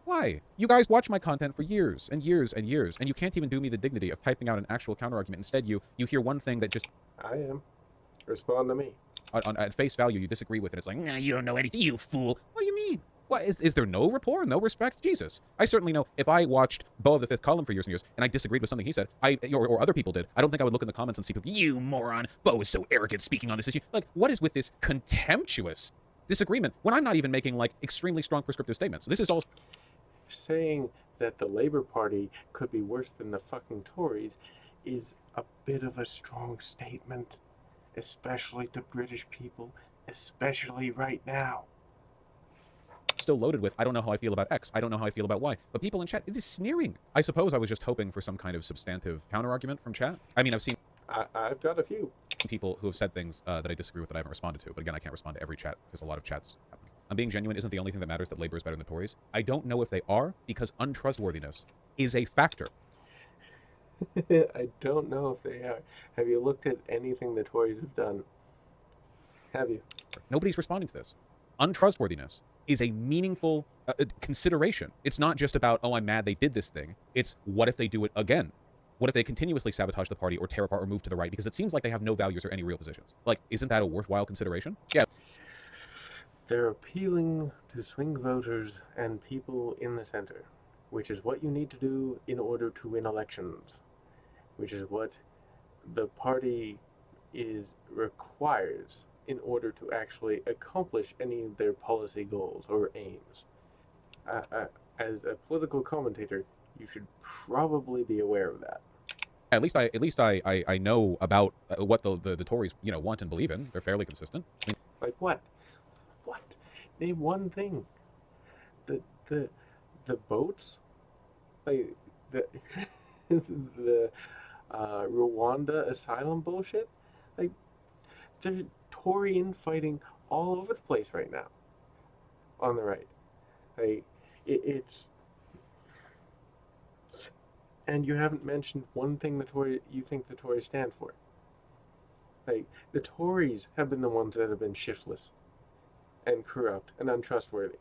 Why? You guys watch my content for years and years and years, and you can't even do me the dignity of typing out an actual counter-argument. Instead, you hear one thing that just... I am. Respond to me. At face value, you disagree with it. It's like, nah, you don't know anything, you fool. What do you mean? What, is there no rapport, no respect? Jesus. I certainly know if I watched Beau of the Fifth Column for years and years, and I disagreed with something he said, or other people did, I don't think I would look in the comments and see people, you moron, Beau is so arrogant speaking on this issue. Like, what is with this contemptuous disagreement when I'm not even making, like, extremely strong prescriptive statements? This is all... Saying that the Labour Party could be worse than the fucking Tories is a bit of a strong statement, especially to British people, especially right now. Still loaded with, I don't know how I feel about X, I don't know how I feel about Y. But people in chat, it is sneering. I suppose I was just hoping for some kind of substantive counter-argument from chat. I mean, I've seen... I've got a few people who have said things that I disagree with that I haven't responded to. But again, I can't respond to every chat because a lot of chats happen. I'm being genuine. Isn't the only thing that matters that Labour is better than the Tories? I don't know if they are, because untrustworthiness is a factor. I don't know if they are. Have you looked at anything the Tories have done? Have you? Nobody's responding to this. Untrustworthiness is a meaningful consideration. It's not just about, oh, I'm mad they did this thing. It's, what if they do it again? What if they continuously sabotage the party or tear apart or move to the right? Because it seems like they have no values or any real positions. Like, isn't that a worthwhile consideration? Yeah. They're appealing to swing voters and people in the center, which is what you need to do in order to win elections, which is what the party requires in order to actually accomplish any of their policy goals or aims. As a political commentator, you should probably be aware of that. At least I know about what the Tories, you know, want and believe in. They're fairly consistent. I mean, like what? What? Name one thing. The boats? Like the the Rwanda asylum bullshit? Like there's Tory infighting all over the place right now. On the right. Like it's... And you haven't mentioned one thing you think the Tories stand for. Like, the Tories have been the ones that have been shiftless and corrupt and untrustworthy.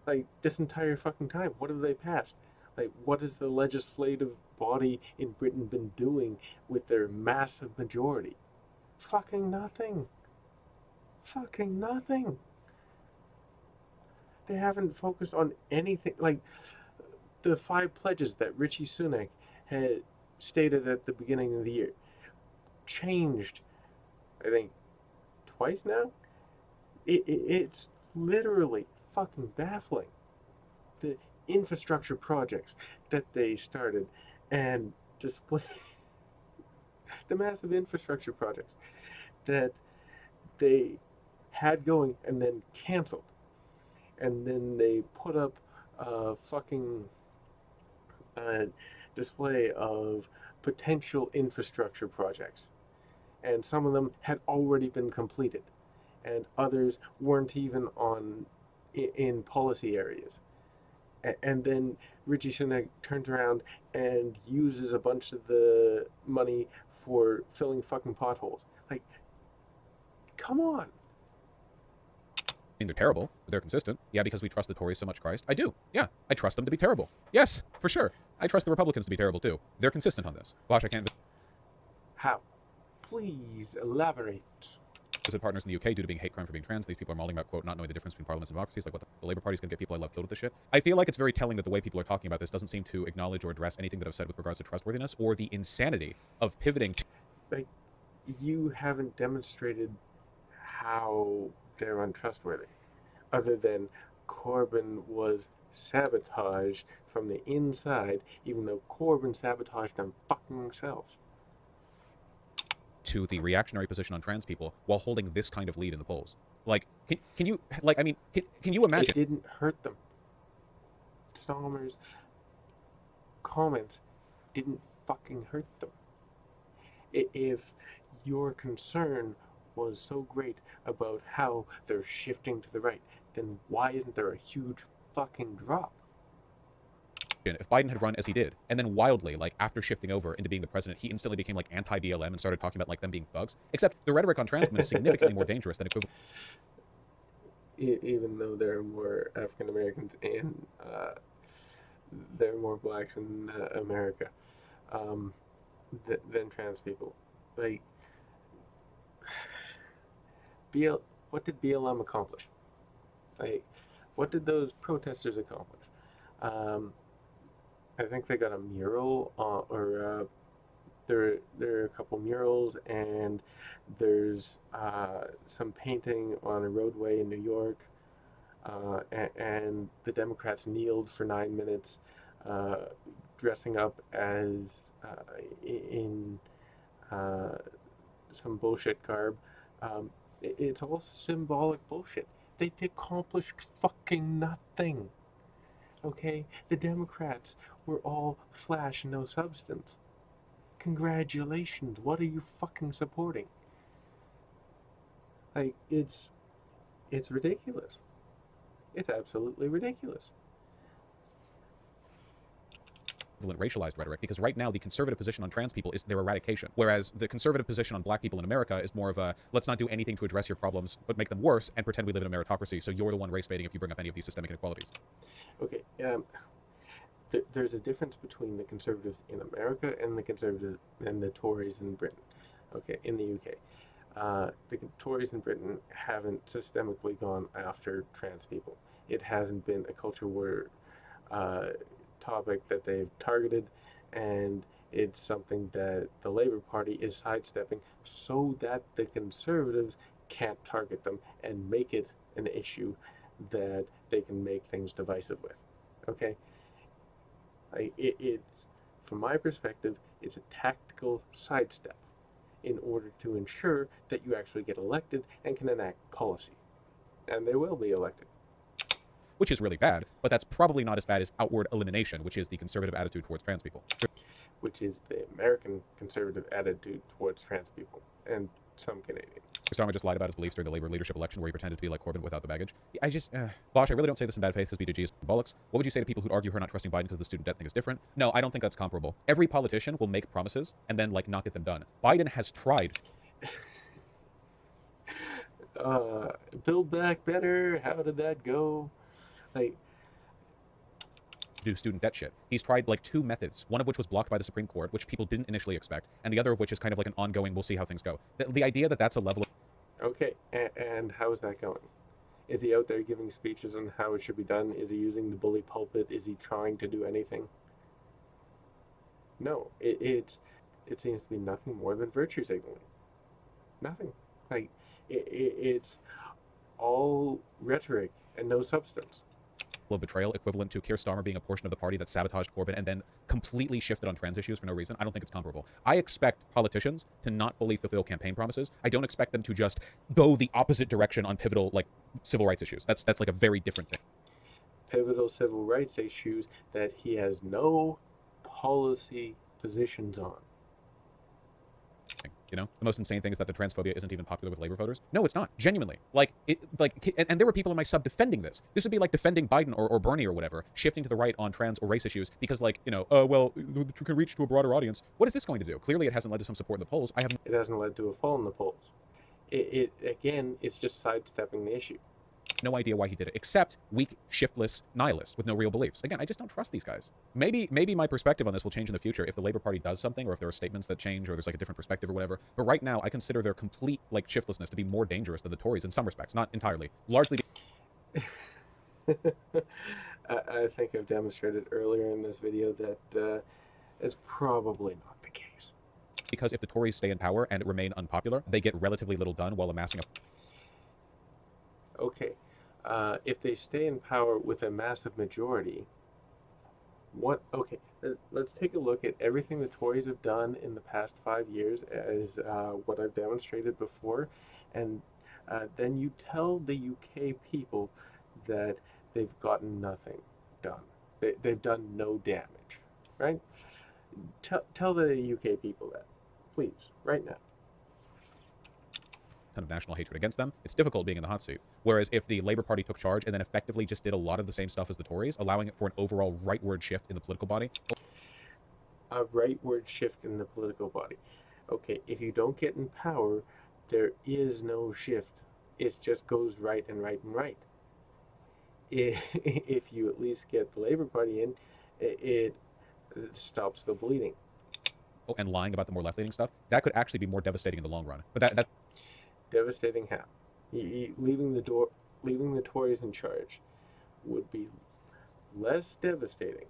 Like, this entire fucking time, what have they passed? Like, what has the legislative body in Britain been doing with their massive majority? Fucking nothing. Fucking nothing. They haven't focused on anything. Like, the 5 pledges that Richie Sunak had stated at the beginning of the year changed, I think, twice now. It's literally fucking baffling. The infrastructure projects that they started and display the massive infrastructure projects that they had going and then canceled. And then they put up a fucking uh, display of potential infrastructure projects. And some of them had already been completed, and others weren't even in policy areas. And then Richie Sunak turns around and uses a bunch of the money for filling fucking potholes. Like, come on. I mean, they're terrible, but they're consistent. Yeah, because we trust the Tories so much, Christ. I do. Yeah, I trust them to be terrible. Yes, for sure. I trust the Republicans to be terrible, too. They're consistent on this. Vaush, I can't How? Please elaborate. visit partners in the UK due to being hate crime for being trans. These people are mauling about, quote, not knowing the difference between parliaments and democracies. Like, what the Labour Party's going to get people I love killed with this shit? I feel like it's very telling that the way people are talking about this doesn't seem to acknowledge or address anything that I've said with regards to trustworthiness or the insanity of pivoting to... Like, you haven't demonstrated how they're untrustworthy, other than Corbyn was sabotaged from the inside, even though Corbyn sabotaged them fucking himself. to the reactionary position on trans people while holding this kind of lead in the polls. Like, can you, like, I mean, can you imagine? It didn't hurt them. Stalmer's comments didn't fucking hurt them. If your concern was so great about how they're shifting to the right, then why isn't there a huge fucking drop? If Biden had run as he did, and then wildly, like, after shifting over into being the president, he instantly became, like, anti-BLM and started talking about, like, them being thugs. Except the rhetoric on trans women is significantly more dangerous than equivalent. Even though there are more African Americans and there are more blacks in America than trans people. Like, what did BLM accomplish? Like, what did those protesters accomplish? I think they got a mural, there are a couple murals, and there's some painting on a roadway in New York, and the Democrats kneeled for 9 minutes, dressing up as in some bullshit garb. It's all symbolic bullshit. They accomplished fucking nothing. Okay? The Democrats were all flash and no substance. Congratulations. What are you fucking supporting? Like, it's ridiculous. It's absolutely ridiculous. Racialized rhetoric, because right now the conservative position on trans people is their eradication, whereas the conservative position on black people in America is more of a let's not do anything to address your problems but make them worse and pretend we live in a meritocracy, so you're the one race baiting if you bring up any of these systemic inequalities. Okay, there's a difference between the conservatives in America and the conservatives and the Tories in Britain. Okay, in the UK, the Tories in Britain haven't systemically gone after trans people. It hasn't been a culture war topic that they've targeted, and it's something that the Labour Party is sidestepping so that the Conservatives can't target them and make it an issue that they can make things divisive with. Okay? It's, from my perspective, it's a tactical sidestep in order to ensure that you actually get elected and can enact policy. And they will be elected. Which is really bad, but that's probably not as bad as outward elimination, which is the conservative attitude towards trans people. Which is the American conservative attitude towards trans people, and some Canadian. Starmer just lied about his beliefs during the Labour leadership election where he pretended to be like Corbyn without the baggage. I just, Vaush, I really don't say this in bad faith because BJG is bollocks. What would you say to people who argue her not trusting Biden because the student debt thing is different? No, I don't think that's comparable. Every politician will make promises and then, like, not get them done. Biden has tried. Build back better, how did that go? Like, do student debt shit. He's tried like 2 methods, one of which was blocked by the Supreme Court, which people didn't initially expect, and the other of which is kind of like an ongoing, we'll see how things go. The idea that that's a level of... Okay, and how is that going? Is he out there giving speeches on how it should be done? Is he using the bully pulpit? Is he trying to do anything? No, it seems to be nothing more than virtue signaling. Nothing. Like, it's all rhetoric and no substance. of betrayal equivalent to Keir Starmer being a portion of the party that sabotaged Corbyn and then completely shifted on trans issues for no reason. I don't think it's comparable. I expect politicians to not fully fulfill campaign promises. I don't expect them to just go the opposite direction on pivotal, like, civil rights issues. That's like a very different thing. Pivotal civil rights issues that he has no policy positions on. You know, the most insane thing is that the transphobia isn't even popular with labor voters. No, it's not. Genuinely. And there were people in my sub defending this. This would be like defending Biden or Bernie or whatever, shifting to the right on trans or race issues because, like, you know, well, you can reach to a broader audience. What is this going to do? Clearly, it hasn't led to some support in the polls. It hasn't led to a fall in the polls. Again, it's just sidestepping the issue. No idea why he did it, except weak, shiftless nihilist with no real beliefs. Again, I just don't trust these guys. Maybe my perspective on this will change in the future if the Labour Party does something, or if there are statements that change, or there's like a different perspective or whatever. But right now, I consider their complete like shiftlessness to be more dangerous than the Tories in some respects, not entirely, largely. I think I've demonstrated earlier in this video that it's probably not the case. Because if the Tories stay in power and remain unpopular, they get relatively little done while amassing a... Okay, if they stay in power with a massive majority, okay, let's take a look at everything the Tories have done in the past 5 years as what I've demonstrated before, and then you tell the UK people that they've gotten nothing done. They've done no damage, right? Tell the UK people that, please, right now. Of national hatred against them, it's difficult being in the hot seat. Whereas if the Labour Party took charge and then effectively just did a lot of the same stuff as the Tories, allowing it for an overall rightward shift in the political body. A rightward shift in the political body. Okay, if you don't get in power, there is no shift. It just goes right and right and right. If you at least get the Labour Party in, it stops the bleeding. Oh, and lying about the more left-leaning stuff, that could actually be more devastating in the long run. But that devastating how? Leaving the Tories in charge would be less devastating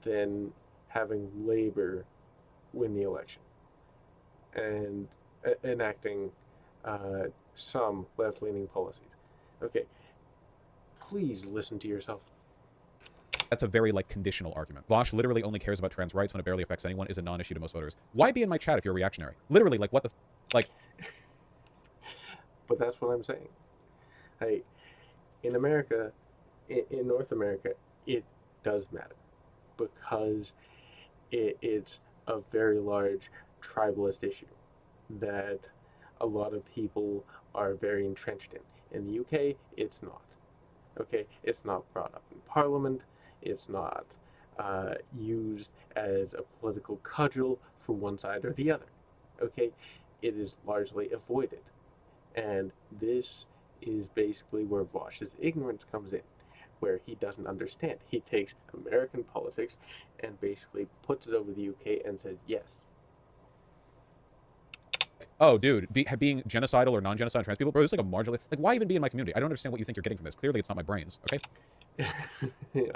than having Labour win the election and enacting some left-leaning policies. Okay, please listen to yourself. That's a very, like, conditional argument. Vaush literally only cares about trans rights when it barely affects anyone is a non-issue to most voters. Why be in my chat if you're reactionary? Literally, like, what the... Like... But that's what I'm saying. Hey, in America, in North America, it does matter because it's a very large tribalist issue that a lot of people are very entrenched in. In the UK, it's not. Okay, it's not brought up in Parliament. It's not used as a political cudgel for one side or the other. Okay, it is largely avoided. And this is basically where Vaush's ignorance comes in, where he doesn't understand. He takes American politics and basically puts it over the UK and says, yes. Oh, dude, being genocidal or non-genocidal trans people, bro, this is like a marginal... Like, why even be in my community? I don't understand what you think you're getting from this. Clearly, it's not my brains, okay?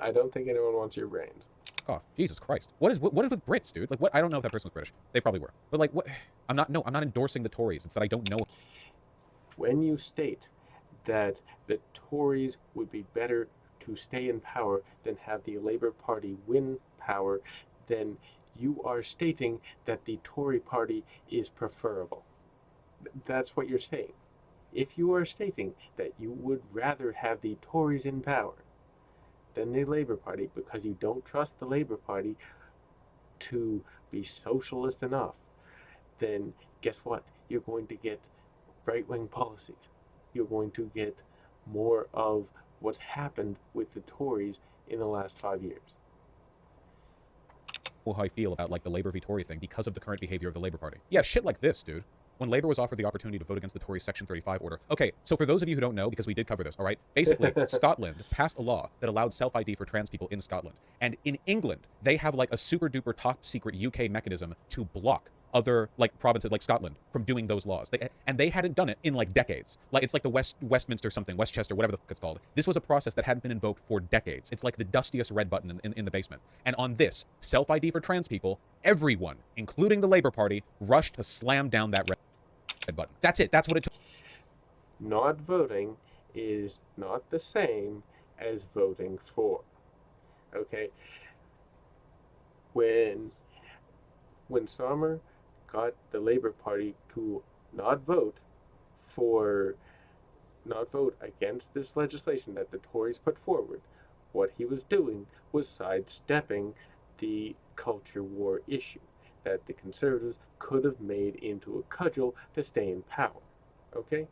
I don't think anyone wants your brains. Oh, Jesus Christ. What is with Brits, dude? Like, what? I don't know if that person was British. They probably were. But, like, what? I'm not endorsing the Tories. It's that I don't know... When you state that the Tories would be better to stay in power than have the Labour Party win power, then you are stating that the Tory party is preferable. That's what you're saying. If you are stating that you would rather have the Tories in power than the Labour Party because you don't trust the Labour Party to be socialist enough, then guess what? You're going to get right-wing policies. You're going to get more of what's happened with the Tories in the last 5 years. How I feel about, like, the Labour v Tory thing because of the current behavior of the Labour Party. Yeah, shit like this, dude. When Labour was offered the opportunity to vote against the Tories' Section 35 order. Okay, so for those of you who don't know, because we did cover this, all right? Basically, Scotland passed a law that allowed self-ID for trans people in Scotland. And in England, they have, like, a super-duper top-secret UK mechanism to block other, like, provinces like Scotland from doing those laws. They hadn't done it in, like, decades. Like, it's like the Westminster something, Westchester, whatever the fuck it's called. This was a process that hadn't been invoked for decades. It's like the dustiest red button in the basement. And on this, self-ID for trans people, everyone, including the Labour Party, rushed to slam down that red button. That's it. That's what it took. Not voting is not the same as voting for. Okay? When Starmer got the Labour Party to not vote against this legislation that the Tories put forward, what he was doing was sidestepping the culture war issue that the Conservatives could have made into a cudgel to stay in power. Okay?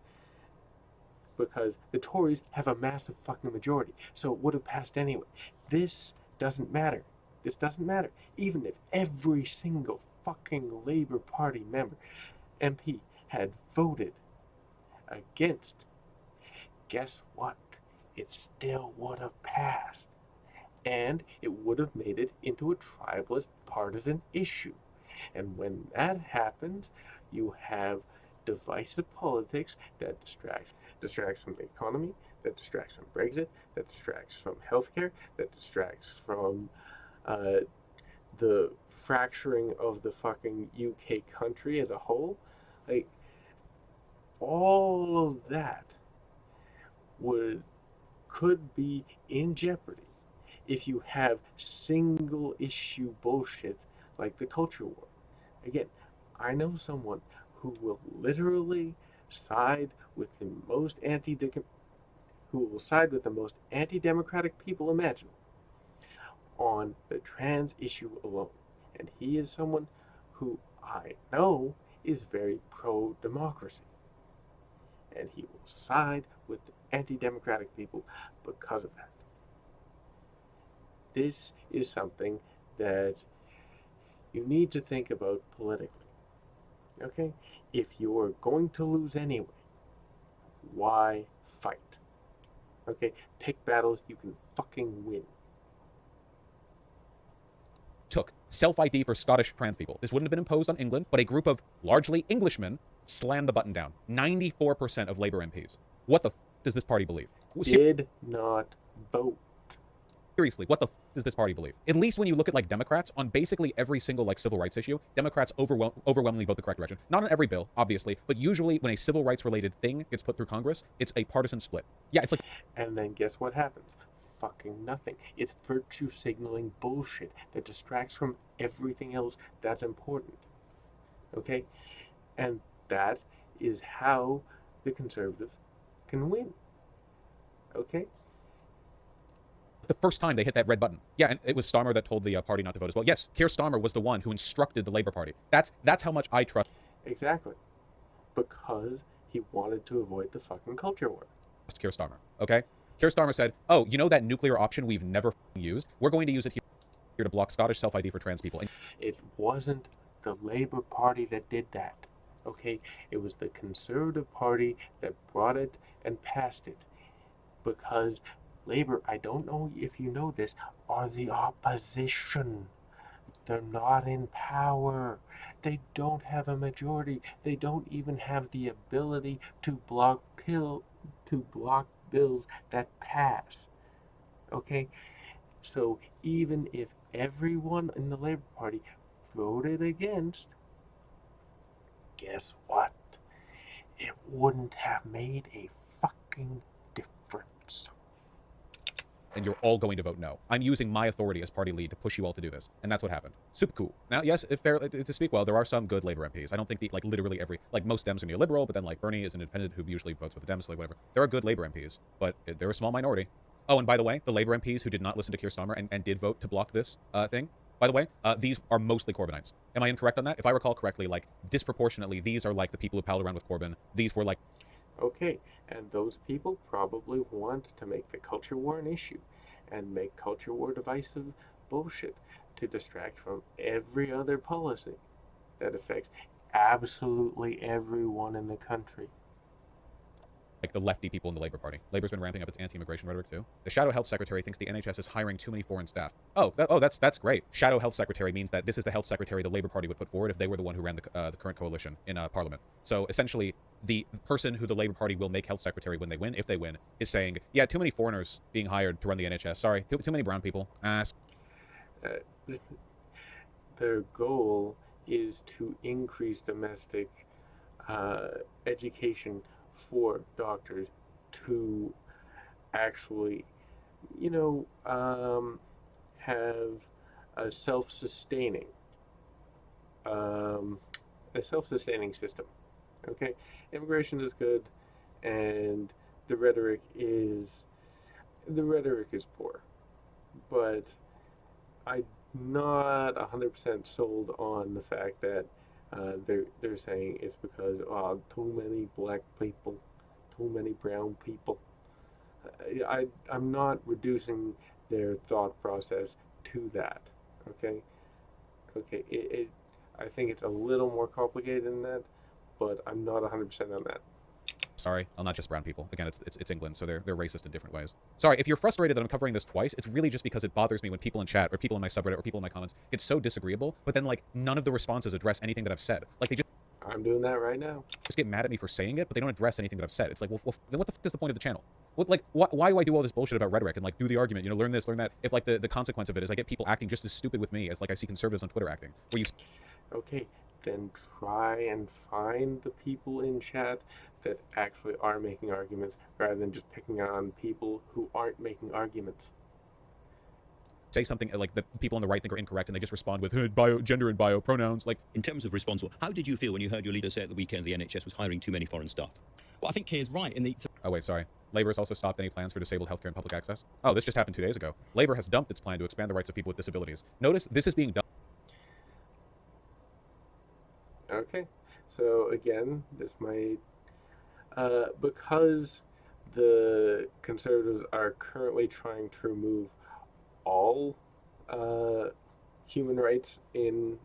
Because the Tories have a massive fucking majority, so it would have passed anyway. This doesn't matter. This doesn't matter. Even if every single fucking Labour Party member, MP, had voted against, guess what? It still would have passed. And it would have made it into a tribalist partisan issue. And when that happens, you have divisive politics that distracts from the economy, that distracts from Brexit, that distracts from healthcare, that distracts from the fracturing of the fucking UK country as a whole. Like, all of that could be in jeopardy if you have single issue bullshit like the culture war. Again, I know someone who will literally side with the most anti-democratic people imaginable on the trans issue alone. And he is someone who I know is very pro-democracy. And he will side with the anti-democratic people because of that. This is something that you need to think about politically. Okay? If you're going to lose anyway, why fight? Okay? Pick battles you can fucking win. Took self-ID for Scottish trans people. This wouldn't have been imposed on England, but a group of largely Englishmen slammed the button down. 94% of Labour MPs. What the does this party believe? Did not vote. Seriously, what the does this party believe? At least when you look at like Democrats on basically every single like civil rights issue, Democrats overwhelmingly vote the correct direction. Not on every bill, obviously, but usually when a civil rights related thing gets put through Congress, it's a partisan split. Yeah, it's like. And then guess what happens? Fucking nothing. It's virtue signaling bullshit that distracts from everything else that's important. Okay? And that is how the Conservatives can win. Okay? The first time they hit that red button. Yeah, and it was Starmer that told the party not to vote as well. Yes, Keir Starmer was the one who instructed the Labour Party. That's how much I trust. Exactly. Because he wanted to avoid the fucking culture war. Keir Starmer, okay? Keir Starmer said, oh, you know that nuclear option we've never used? We're going to use it here to block Scottish self-ID for trans people. And it wasn't the Labour Party that did that, okay? It was the Conservative Party that brought it and passed it. Because Labour, I don't know if you know this, are the opposition. They're not in power. They don't have a majority. They don't even have the ability to block bills that pass. Okay? So even if everyone in the Labour Party voted against, guess what? It wouldn't have made a fucking difference. And you're all going to vote no. I'm using my authority as party lead to push you all to do this. And that's what happened. Super cool. Now, yes, to speak well, there are some good Labour MPs. I don't think like literally most Dems are going to be a liberal, but then like Bernie is an independent who usually votes with the Dems, like whatever. There are good Labour MPs, but they're a small minority. Oh, and by the way, the Labour MPs who did not listen to Keir Starmer and did vote to block this thing, by the way, these are mostly Corbynites. Am I incorrect on that? If I recall correctly, like disproportionately, these are like the people who palled around with Corbyn. These were like... Okay, and those people probably want to make the culture war an issue and make culture war divisive bullshit to distract from every other policy that affects absolutely everyone in the country. Like the lefty people in the Labour Party. Labour's been ramping up its anti-immigration rhetoric too. The Shadow Health Secretary thinks the NHS is hiring too many foreign staff. That's great. Shadow Health Secretary means that this is the health secretary the Labour Party would put forward if they were the one who ran the current coalition in Parliament. So essentially, the person who the Labour Party will make health secretary when they win, if they win, is saying, yeah, too many foreigners being hired to run the NHS. Sorry, too many brown people. Their goal is to increase domestic education for doctors to actually you know, have a self-sustaining, um, a self-sustaining system. Okay, immigration is good, and the rhetoric is the rhetoric is poor, but I'm not 100% sold on the fact that they're saying it's because too many black people, too many brown people. I'm not reducing their thought process to that. Okay, okay. I think it's a little more complicated than that, but I'm not 100% on that. Sorry, well, not just brown people. Again, it's England, so they're racist in different ways. Sorry, if you're frustrated that I'm covering this twice, it's really just because it bothers me when people in chat or people in my subreddit or people in my comments get so disagreeable, but then like none of the responses address anything that I've said. Like they I'm doing that right now. just get mad at me for saying it, but they don't address anything that I've said. It's like, well then what the fuck is the point of the channel? What, like, why do I do all this bullshit about rhetoric and like do the argument, you know, learn this, learn that? If like the consequence of it is I get people acting just as stupid with me as like I see conservatives on Twitter acting, where you Okay, then try and find the people in chat that actually are making arguments rather than just picking on people who aren't making arguments. say something like that people on the right think are incorrect and they just respond with gender and bio pronouns. Like, in terms of responsible, how did you feel when you heard your leader say at the weekend the NHS was hiring too many foreign staff? Well, I think Keir's right in the. oh wait, sorry. Labour has also stopped any plans for disabled healthcare and public access. Oh, this just happened 2 days ago. Labour has dumped its plan to expand the rights of people with disabilities. Notice this is being done. Okay, so again, this might, because the conservatives are currently trying to remove all human rights in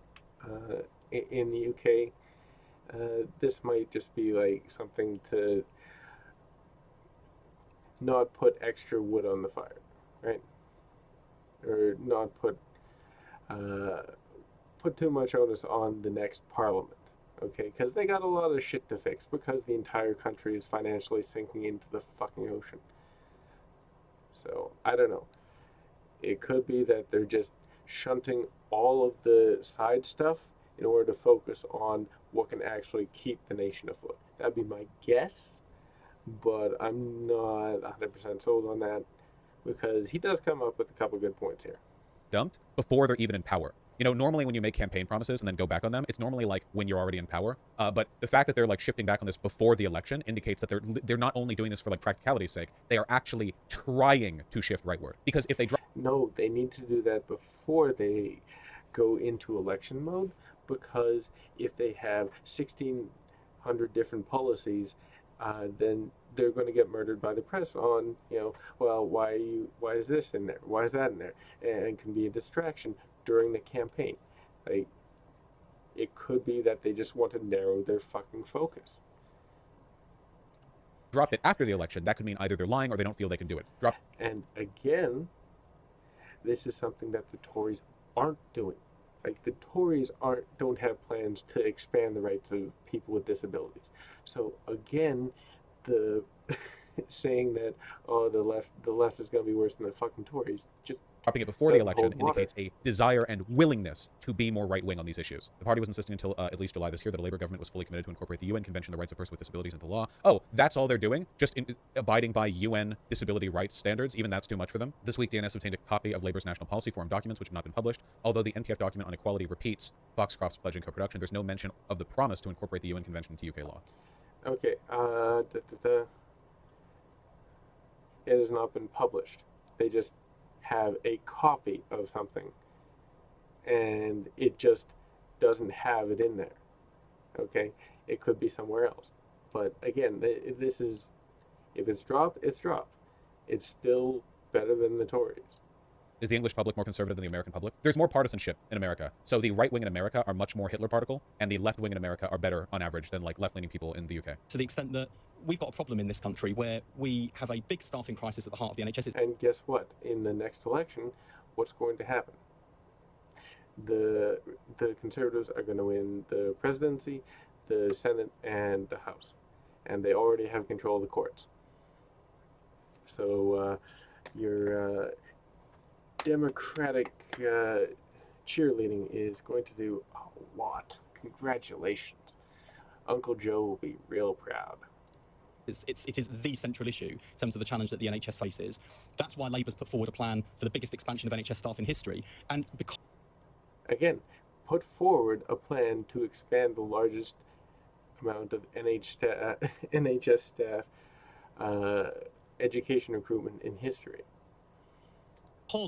the UK. This might just be like something to not put extra wood on the fire, right? Or not put too much onus on the next parliament, okay? Because they got a lot of shit to fix because the entire country is financially sinking into the fucking ocean. So I don't know. It could be that they're just shunting all of the side stuff in order to focus on what can actually keep the nation afloat. That'd be my guess, but I'm not 100% sold on that because he does come up with a couple good points here. Dumped before they're even in power. You know, normally when you make campaign promises and then go back on them, it's normally like when you're already in power. But the fact that they're like shifting back on this before the election indicates that they're not only doing this for like practicality's sake, they are actually trying to shift rightward. Because if they No, they need to do that before they go into election mode, because if they have 1,600 different policies, then they're going to get murdered by the press on, you know, well, why is this in there? Why is that in there? And it can be a distraction during the campaign. Like, it could be that they just want to narrow their fucking focus. drop it after the election, that could mean either they're lying or they don't feel they can do it. And again, this is something that the Tories aren't doing. Like, the Tories don't have plans to expand the rights of people with disabilities. So again, the saying that the left is going to be worse than the fucking Tories, just Dropping it before the doesn't election hold water. indicates a desire and willingness to be more right-wing on these issues. The party was insisting until at least July this year that a Labour government was fully committed to incorporate the UN Convention on the Rights of Persons with Disabilities into law. Oh, that's all they're doing? Just abiding by UN disability rights standards? Even that's too much for them? This week, DNS obtained a copy of Labour's National Policy Forum documents, which have not been published. Although the NPF document on equality repeats Foxcroft's pledge in co-production, there's no mention of the promise to incorporate the UN Convention into UK law. Okay, it has not been published. They just have a copy of something, and it just doesn't have it in there. Okay, it could be somewhere else. But again, this is, if it's dropped, it's dropped. It's still better than the Tories. Is the English public more conservative than the American public? There's more partisanship in America. So the right wing in America are much more Hitler particle, and the left wing in America are better on average than like left-leaning people in the UK. To the extent that we've got a problem in this country where we have a big staffing crisis at the heart of the NHS. And guess what? In the next election, what's going to happen? The Conservatives are going to win the presidency, the Senate, and the House. And they already have control of the courts. So your Democratic cheerleading is going to do a lot. Congratulations. Uncle Joe will be real proud. It is the central issue in terms of the challenge that the NHS faces. That's why Labour's put forward a plan for the biggest expansion of NHS staff in history. And because Again, put forward a plan to expand the largest amount of NHS staff education recruitment in history.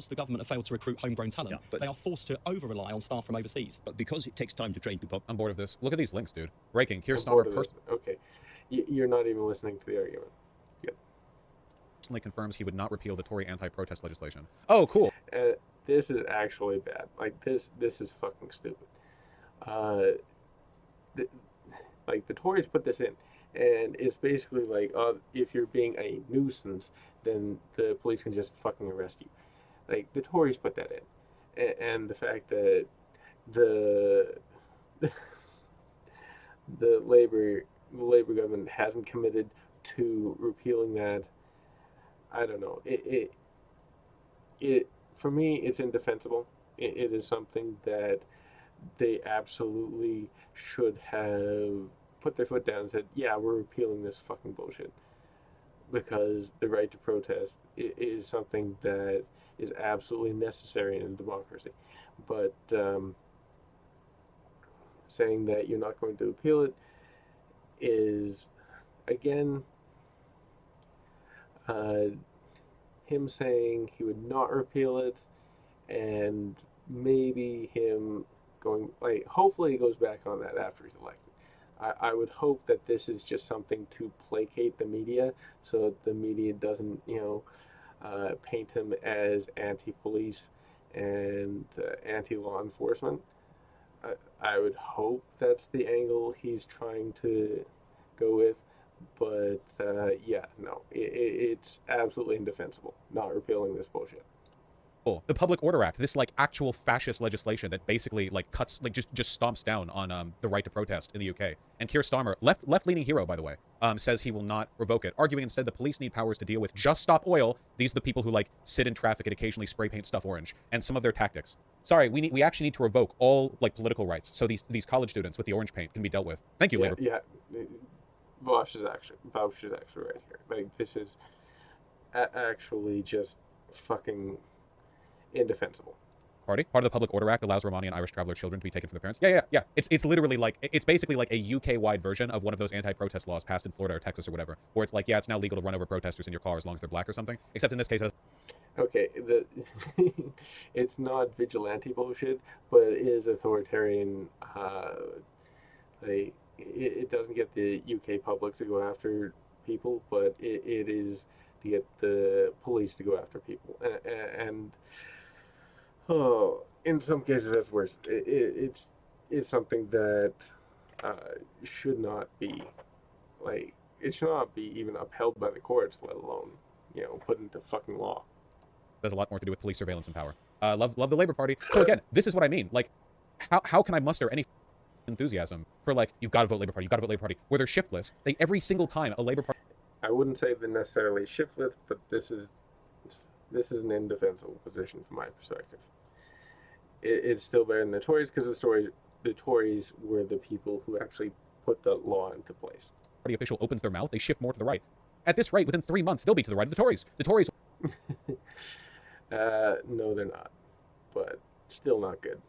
the government have failed to recruit homegrown talent, Yeah, but- they are forced to over-rely on staff from overseas. But because it takes time to train people, I'm bored of this. Look at these links, dude. Breaking. Keir I'm bored Starmer of this. Okay, you're not even listening to the argument. personally confirms he would not repeal the Tory anti-protest legislation. Oh, cool. This is actually bad. Like this is fucking stupid. Like the Tories put this in, and it's basically like, if you're being a nuisance, then the police can just fucking arrest you. Like the Tories put that in, and the fact that the Labour government hasn't committed to repealing that. I don't know. It for me, it's indefensible. It is something that they absolutely should have put their foot down and said, yeah, we're repealing this fucking bullshit. Because the right to protest is something that is absolutely necessary in a democracy. But saying that you're not going to appeal it is, again, him saying he would not repeal it, and maybe him going, like, hopefully he goes back on that after he's elected. I would hope that this is just something to placate the media, so that the media doesn't, paint him as anti-police and anti-law enforcement. I would hope that's the angle he's trying to go with, but yeah, no, it's absolutely indefensible not repealing this bullshit. The Public Order Act, this like actual fascist legislation that basically like cuts, like just stomps down on the right to protest in the UK. And Keir Starmer, left-leaning hero, by the way, says he will not revoke it, arguing instead the police need powers to deal with Just Stop Oil. These are the people who like sit in traffic and occasionally spray paint stuff orange, and some of their tactics. Sorry, we actually need to revoke all like political rights, so these college students with the orange paint can be dealt with. Thank you, Labour. Yeah, Vaush is actually right here. Like, this is actually just fucking indefensible. Part of the Public Order Act allows Romani and Irish traveler children to be taken from their parents. Yeah. It's literally like, it's basically like a UK-wide version of one of those anti-protest laws passed in Florida or Texas or whatever, where it's like, yeah, it's now legal to run over protesters in your car as long as they're black or something. Except in this case, Okay, it's not vigilante bullshit, but it is authoritarian. It doesn't get the UK public to go after people, but it is to get the police to go after people, and in some cases that's worse. It's something that should not be, like, it should not be even upheld by the courts, let alone put into fucking law. there's a lot more to do with police surveillance and power. Love the Labour Party. So again, this is what I mean. Like, how can I muster any enthusiasm for like, you've got to vote Labour Party, where they're shiftless. They every single time a Labour Party. I wouldn't say they're necessarily shiftless, but this is an indefensible position from my perspective. It's still better than the Tories, because the Tories were the people who actually put the law into place. Party official opens their mouth, they shift more to the right. At this rate, within 3 months, they'll be to the right of the Tories. The Tories. No, they're not, but still not good.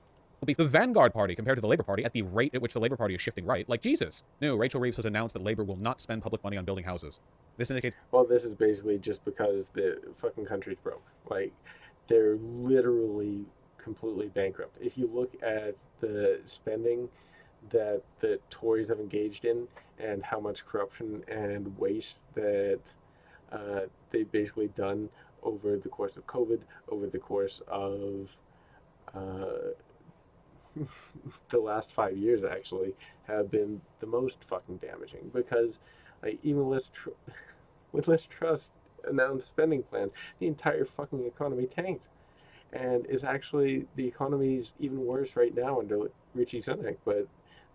Will be the vanguard party compared to the Labour Party at the rate at which the Labour Party is shifting right. Like Jesus. No, Rachel Reeves has announced that Labour will not spend public money on building houses. This indicates. Well, this is basically just because the fucking country's broke. Like, they're literally completely bankrupt. If you look at the spending that the Tories have engaged in and how much corruption and waste that they've basically done over the course of COVID, over the course of the last 5 years, actually, have been the most fucking damaging, because like, even with Liz Truss announced spending plans, the entire fucking economy tanked. And it's actually, the economy's even worse right now under Richie Sunak, but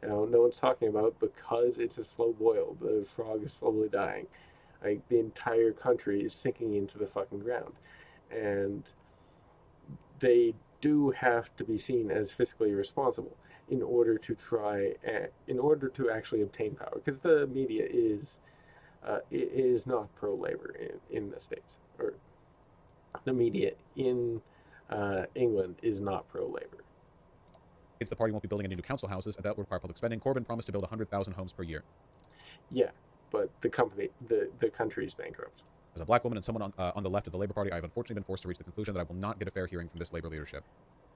no one's talking about it because it's a slow boil. The frog is slowly dying. Like, the entire country is sinking into the fucking ground. And they do have to be seen as fiscally responsible in order to actually obtain power, because the media is it is not pro-labor in the States, or the media in England is not pro-labor. The party won't be building any new council houses, and that will require public spending. Corbyn promised to build 100,000 homes per year. Yeah, but the country is bankrupt. As a black woman and someone on the left of the Labour Party, I have unfortunately been forced to reach the conclusion that I will not get a fair hearing from this Labour leadership.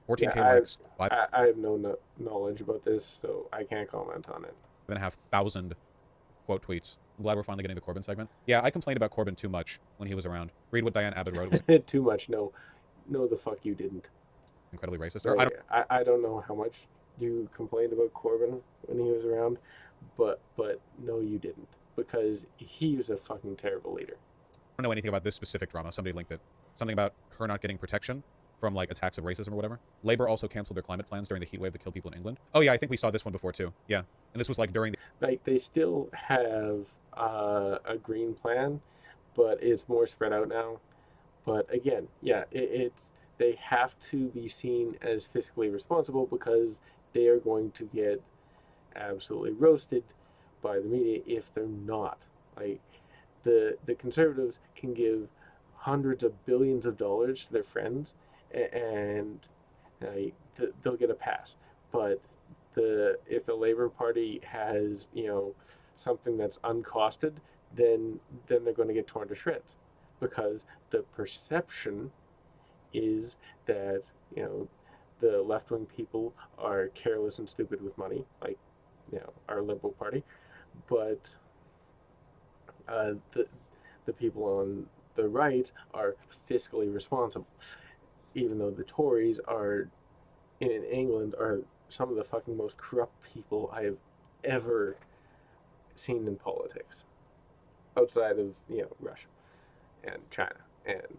14K likes, I have no knowledge about this, so I can't comment on it. 5,500 quote tweets. I'm glad we're finally getting the Corbyn segment. Yeah, I complained about Corbyn too much when he was around. Read what Diane Abbott wrote. It was Too much. No, the fuck you didn't. incredibly racist. Like, I don't know how much you complained about Corbyn when he was around, but no, you didn't, because he was a fucking terrible leader. I don't know anything about this specific drama. Somebody linked it. Something about her not getting protection from like attacks of racism or whatever. Labour also canceled their climate plans during the heat wave that killed people in England. Oh yeah, I think we saw this one before too. Yeah, and this was like during the... Like, they still have a green plan, but it's more spread out now. But again, yeah, they have to be seen as fiscally responsible, because they are going to get absolutely roasted by the media if they're not. Like, the Conservatives can give hundreds of billions of dollars to their friends, and they'll get a pass. But if the Labour Party has, something that's uncosted, then they're going to get torn to shreds, because the perception is that the left-wing people are careless and stupid with money, like our Liberal Party, but the people on the right are fiscally responsible, even though the Tories are in England are some of the fucking most corrupt people I have ever seen in politics, outside of Russia and China and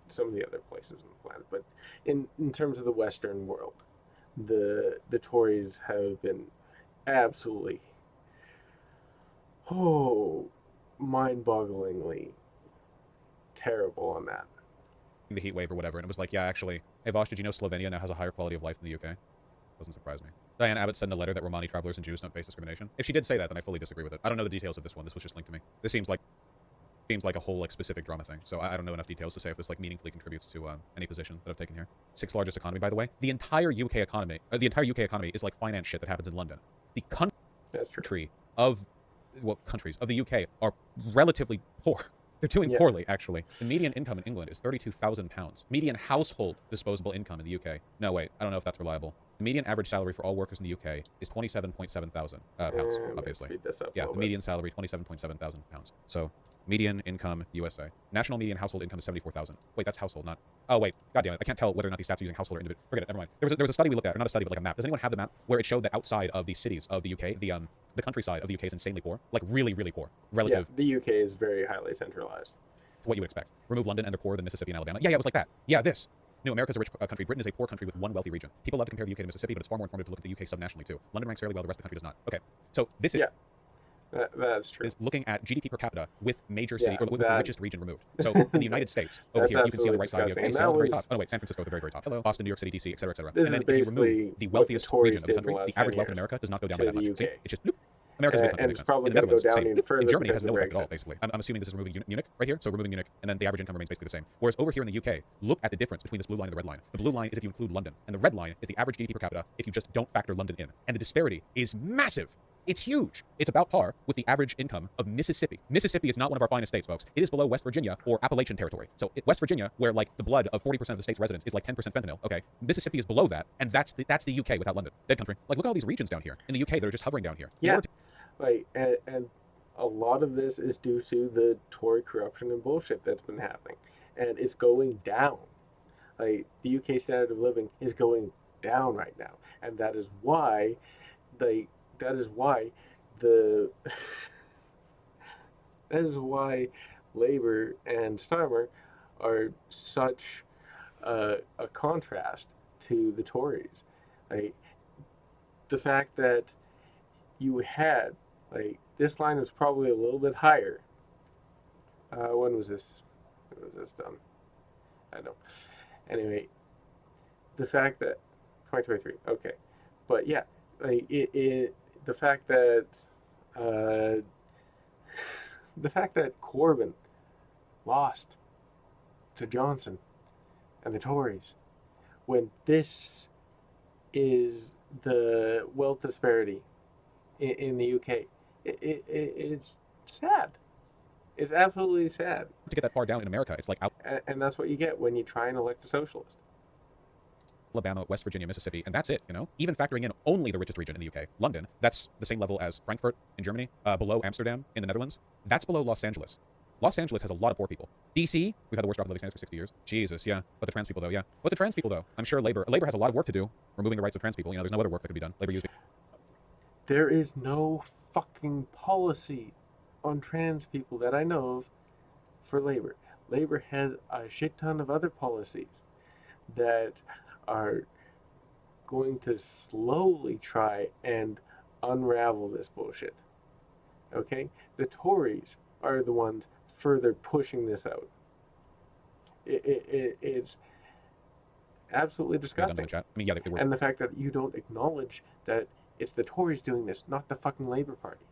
some of the other places on the planet. But in terms of the Western world, the Tories have been absolutely mind-bogglingly terrible on that. the heat wave or whatever, and it was like, yeah, actually, hey Vaush, did you know Slovenia now has a higher quality of life than the UK? Doesn't surprise me. Diane Abbott said in a letter that Romani travelers and Jews don't face discrimination. If she did say that, then I fully disagree with it. I don't know the details of this one. This was just linked to me. This seems like a whole specific drama thing. So I don't know enough details to say if this meaningfully contributes to any position that I've taken here. 6th largest economy, by the way. The entire UK economy is like finance shit that happens in London. The country of countries of the UK are relatively poor. They're doing poorly, actually. The median income in England is £32,000. Median household disposable income in the UK. No, wait, I don't know if that's reliable. The median average salary for all workers in the UK is £27.7 thousand pounds, obviously. Yeah, the median salary, £27.7 thousand pounds. So, median income, USA. National median household income is $74,000. Wait, that's household, not... Oh, wait, goddamn it. I can't tell whether or not these stats are using household or individual. Forget it, never mind. There was a study we looked at, or not a study, but like a map. Does anyone have the map where it showed that outside of the cities of the UK, the countryside of the UK is insanely poor? Like, really, really poor. Relative... Yeah, the UK is very highly centralized. What you would expect. Remove London and they're poorer than Mississippi and Alabama. Yeah, it was like that. Yeah, this. No, America's a rich country. Britain is a poor country with one wealthy region. People love to compare the UK to Mississippi, but it's far more informative to look at the UK subnationally too. London ranks fairly well, the rest of the country does not. Okay, so this is... Yeah, that's true. Is looking at GDP per capita with major city, or with the richest region removed. So in the United States, over here, you can see on the right side, you have Seattle at the very top. Oh, no, wait, San Francisco at the very, very top. Hello. Boston, New York City, DC, etc., etc. And then if you remove the wealthiest region of the country, the average wealth in America does not go down by that much. See, it's just... America's a big country. And it's probably going to go down even further. In Germany, it has no effect at all, basically. I'm assuming this is removing Munich right here, so removing Munich, and then the average income remains basically the same. Whereas over here in the UK, look at the difference between this blue line and the red line. The blue line is if you include London, and the red line is the average GDP per capita if you just don't factor London in. And the disparity is massive. It's huge. It's about par with the average income of Mississippi. Mississippi is not one of our finest states, folks. It is below West Virginia or Appalachian territory. So West Virginia, where like the blood of 40% of the state's residents is like 10% fentanyl, okay? Mississippi is below that, and that's the UK without London. Dead country. Like, look at all these regions down here in the UK that are just hovering down here. Yeah. Like, and a lot of this is due to the Tory corruption and bullshit that's been happening. And it's going down. Like, the UK standard of living is going down right now. And that is why that is why Labour and Starmer are such a contrast to the Tories. Like, the fact that you had, like, this line was probably a little bit higher. When was this done? I don't know. Anyway, the fact that 2023. Okay, but yeah, like the fact that the fact that Corbyn lost to Johnson and the Tories, when this is the wealth disparity in the UK, it's sad. It's absolutely sad. To get that far down in America, it's like And that's what you get when you try and elect a socialist. Alabama, West Virginia, Mississippi, and that's it, you know? Even factoring in only the richest region in the UK, London, that's the same level as Frankfurt in Germany, below Amsterdam in the Netherlands. That's below Los Angeles. Los Angeles has a lot of poor people. DC, we've had the worst drop in living standards for 60 years. Jesus, yeah. But the trans people, though, yeah. But the trans people, though, I'm sure Labor has a lot of work to do, removing the rights of trans people. You know, there's no other work that could be done. Labor used. There is no fucking policy on trans people that I know of for Labor. Labor has a shit ton of other policies that are going to slowly try and unravel this bullshit. Okay? The Tories are the ones further pushing this out. It's absolutely disgusting. I mean, yeah, they were. And the fact that you don't acknowledge that it's the Tories doing this, not the fucking Labour Party.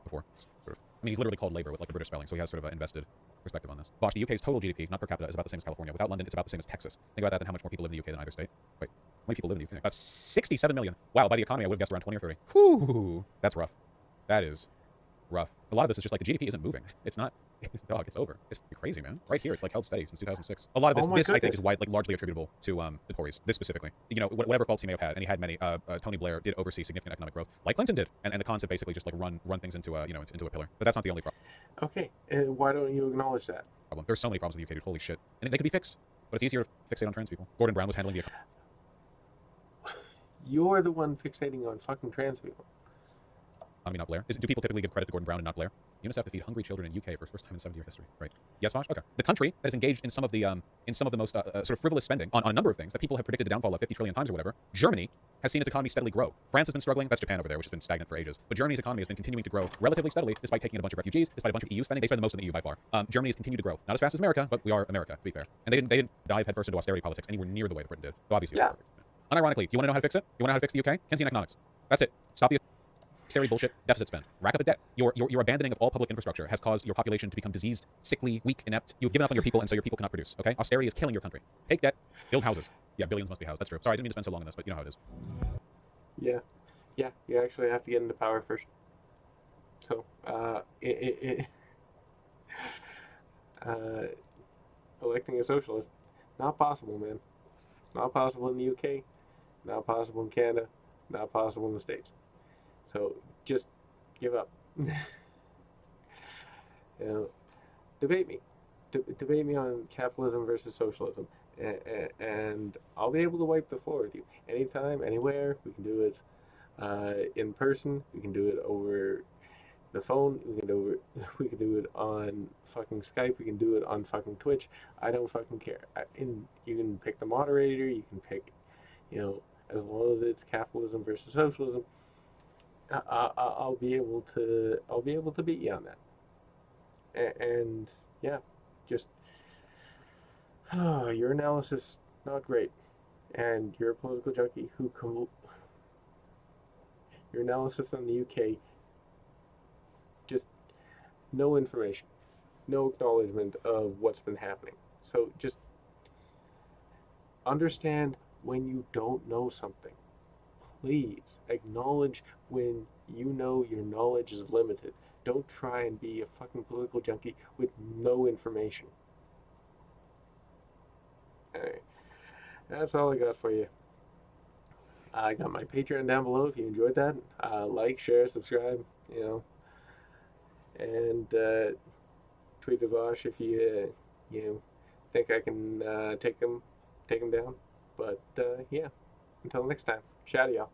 Before. I mean, he's literally called Labour with like the British spelling, so he has sort of an invested perspective on this. Vaush, the UK's total GDP, not per capita, is about the same as California. Without London, it's about the same as Texas. Think about that, then how much more people live in the UK than either state. Wait, how many people live in the UK? About 67 million. Wow, by the economy, I would have guessed around 20 or 30. Whew, that's rough. That is rough. A lot of this is just like the GDP isn't moving. It's not. Dog, it's over. It's crazy, man. Right here, it's like held steady since 2006. A lot of this, I think, is why, like, largely attributable to the Tories. This specifically, you know, whatever faults he may have had, and he had many. Tony Blair did oversee significant economic growth, like Clinton did, and the cons have basically just like run things into a into a pillar. But that's not the only problem. Okay, why don't you acknowledge that? There's so many problems with the UK, dude. Holy shit, and they could be fixed, but it's easier to fixate on trans people. Gordon Brown was handling the economy. You're the one fixating on fucking trans people. I mean, not Blair. Do people typically give credit to Gordon Brown and not Blair? UNICEF to feed hungry children in UK for the first time in 70-year history. Right. Yes, Vaush? Okay. The country that is engaged in some of the most sort of frivolous spending on a number of things that people have predicted the downfall of 50 trillion times or whatever. Germany has seen its economy steadily grow. France has been struggling. That's Japan over there, which has been stagnant for ages. But Germany's economy has been continuing to grow relatively steadily, despite taking in a bunch of refugees, despite a bunch of EU spending. They spend the most in the EU by far. Germany has continued to grow. Not as fast as America, but we are America, to be fair. And they didn't dive headfirst into austerity politics anywhere near the way that Britain did. So obviously, it's perfect. Unironically, do you want to know how to fix it? You want to know how to fix the UK? Keynesian economics. That's it. Stop the austerity bullshit, deficit spend. Rack up a debt. Your abandoning of all public infrastructure has caused your population to become diseased, sickly, weak, inept. You've given up on your people, and so your people cannot produce. Okay? Austerity is killing your country. Take debt, build houses. Yeah, billions must be housed. That's true. Sorry, I didn't mean to spend so long on this, but you know how it is. Yeah. You actually have to get into power first. So, electing a socialist, not possible, man. Not possible in the UK. Not possible in Canada. Not possible in the States. So just give up. Debate me. Debate me on capitalism versus socialism, and I'll be able to wipe the floor with you anytime, anywhere. We can do it in person. We can do it over the phone. We can do it on fucking Skype. We can do it on fucking Twitch. I don't fucking care. And you can pick the moderator. You can pick, as long as it's capitalism versus socialism. I'll be able to beat you on that. And yeah, just your analysis not great, and you're a political junkie your analysis on the UK, just no information, no acknowledgement of what's been happening. So just understand when you don't know something. Please acknowledge when you know your knowledge is limited. Don't try and be a fucking political junkie with no information. Alright. That's all I got for you. I got my Patreon down below if you enjoyed that. Like, share, subscribe, and tweet to Vaush if you think I can take him down. But yeah, until next time, shout out y'all.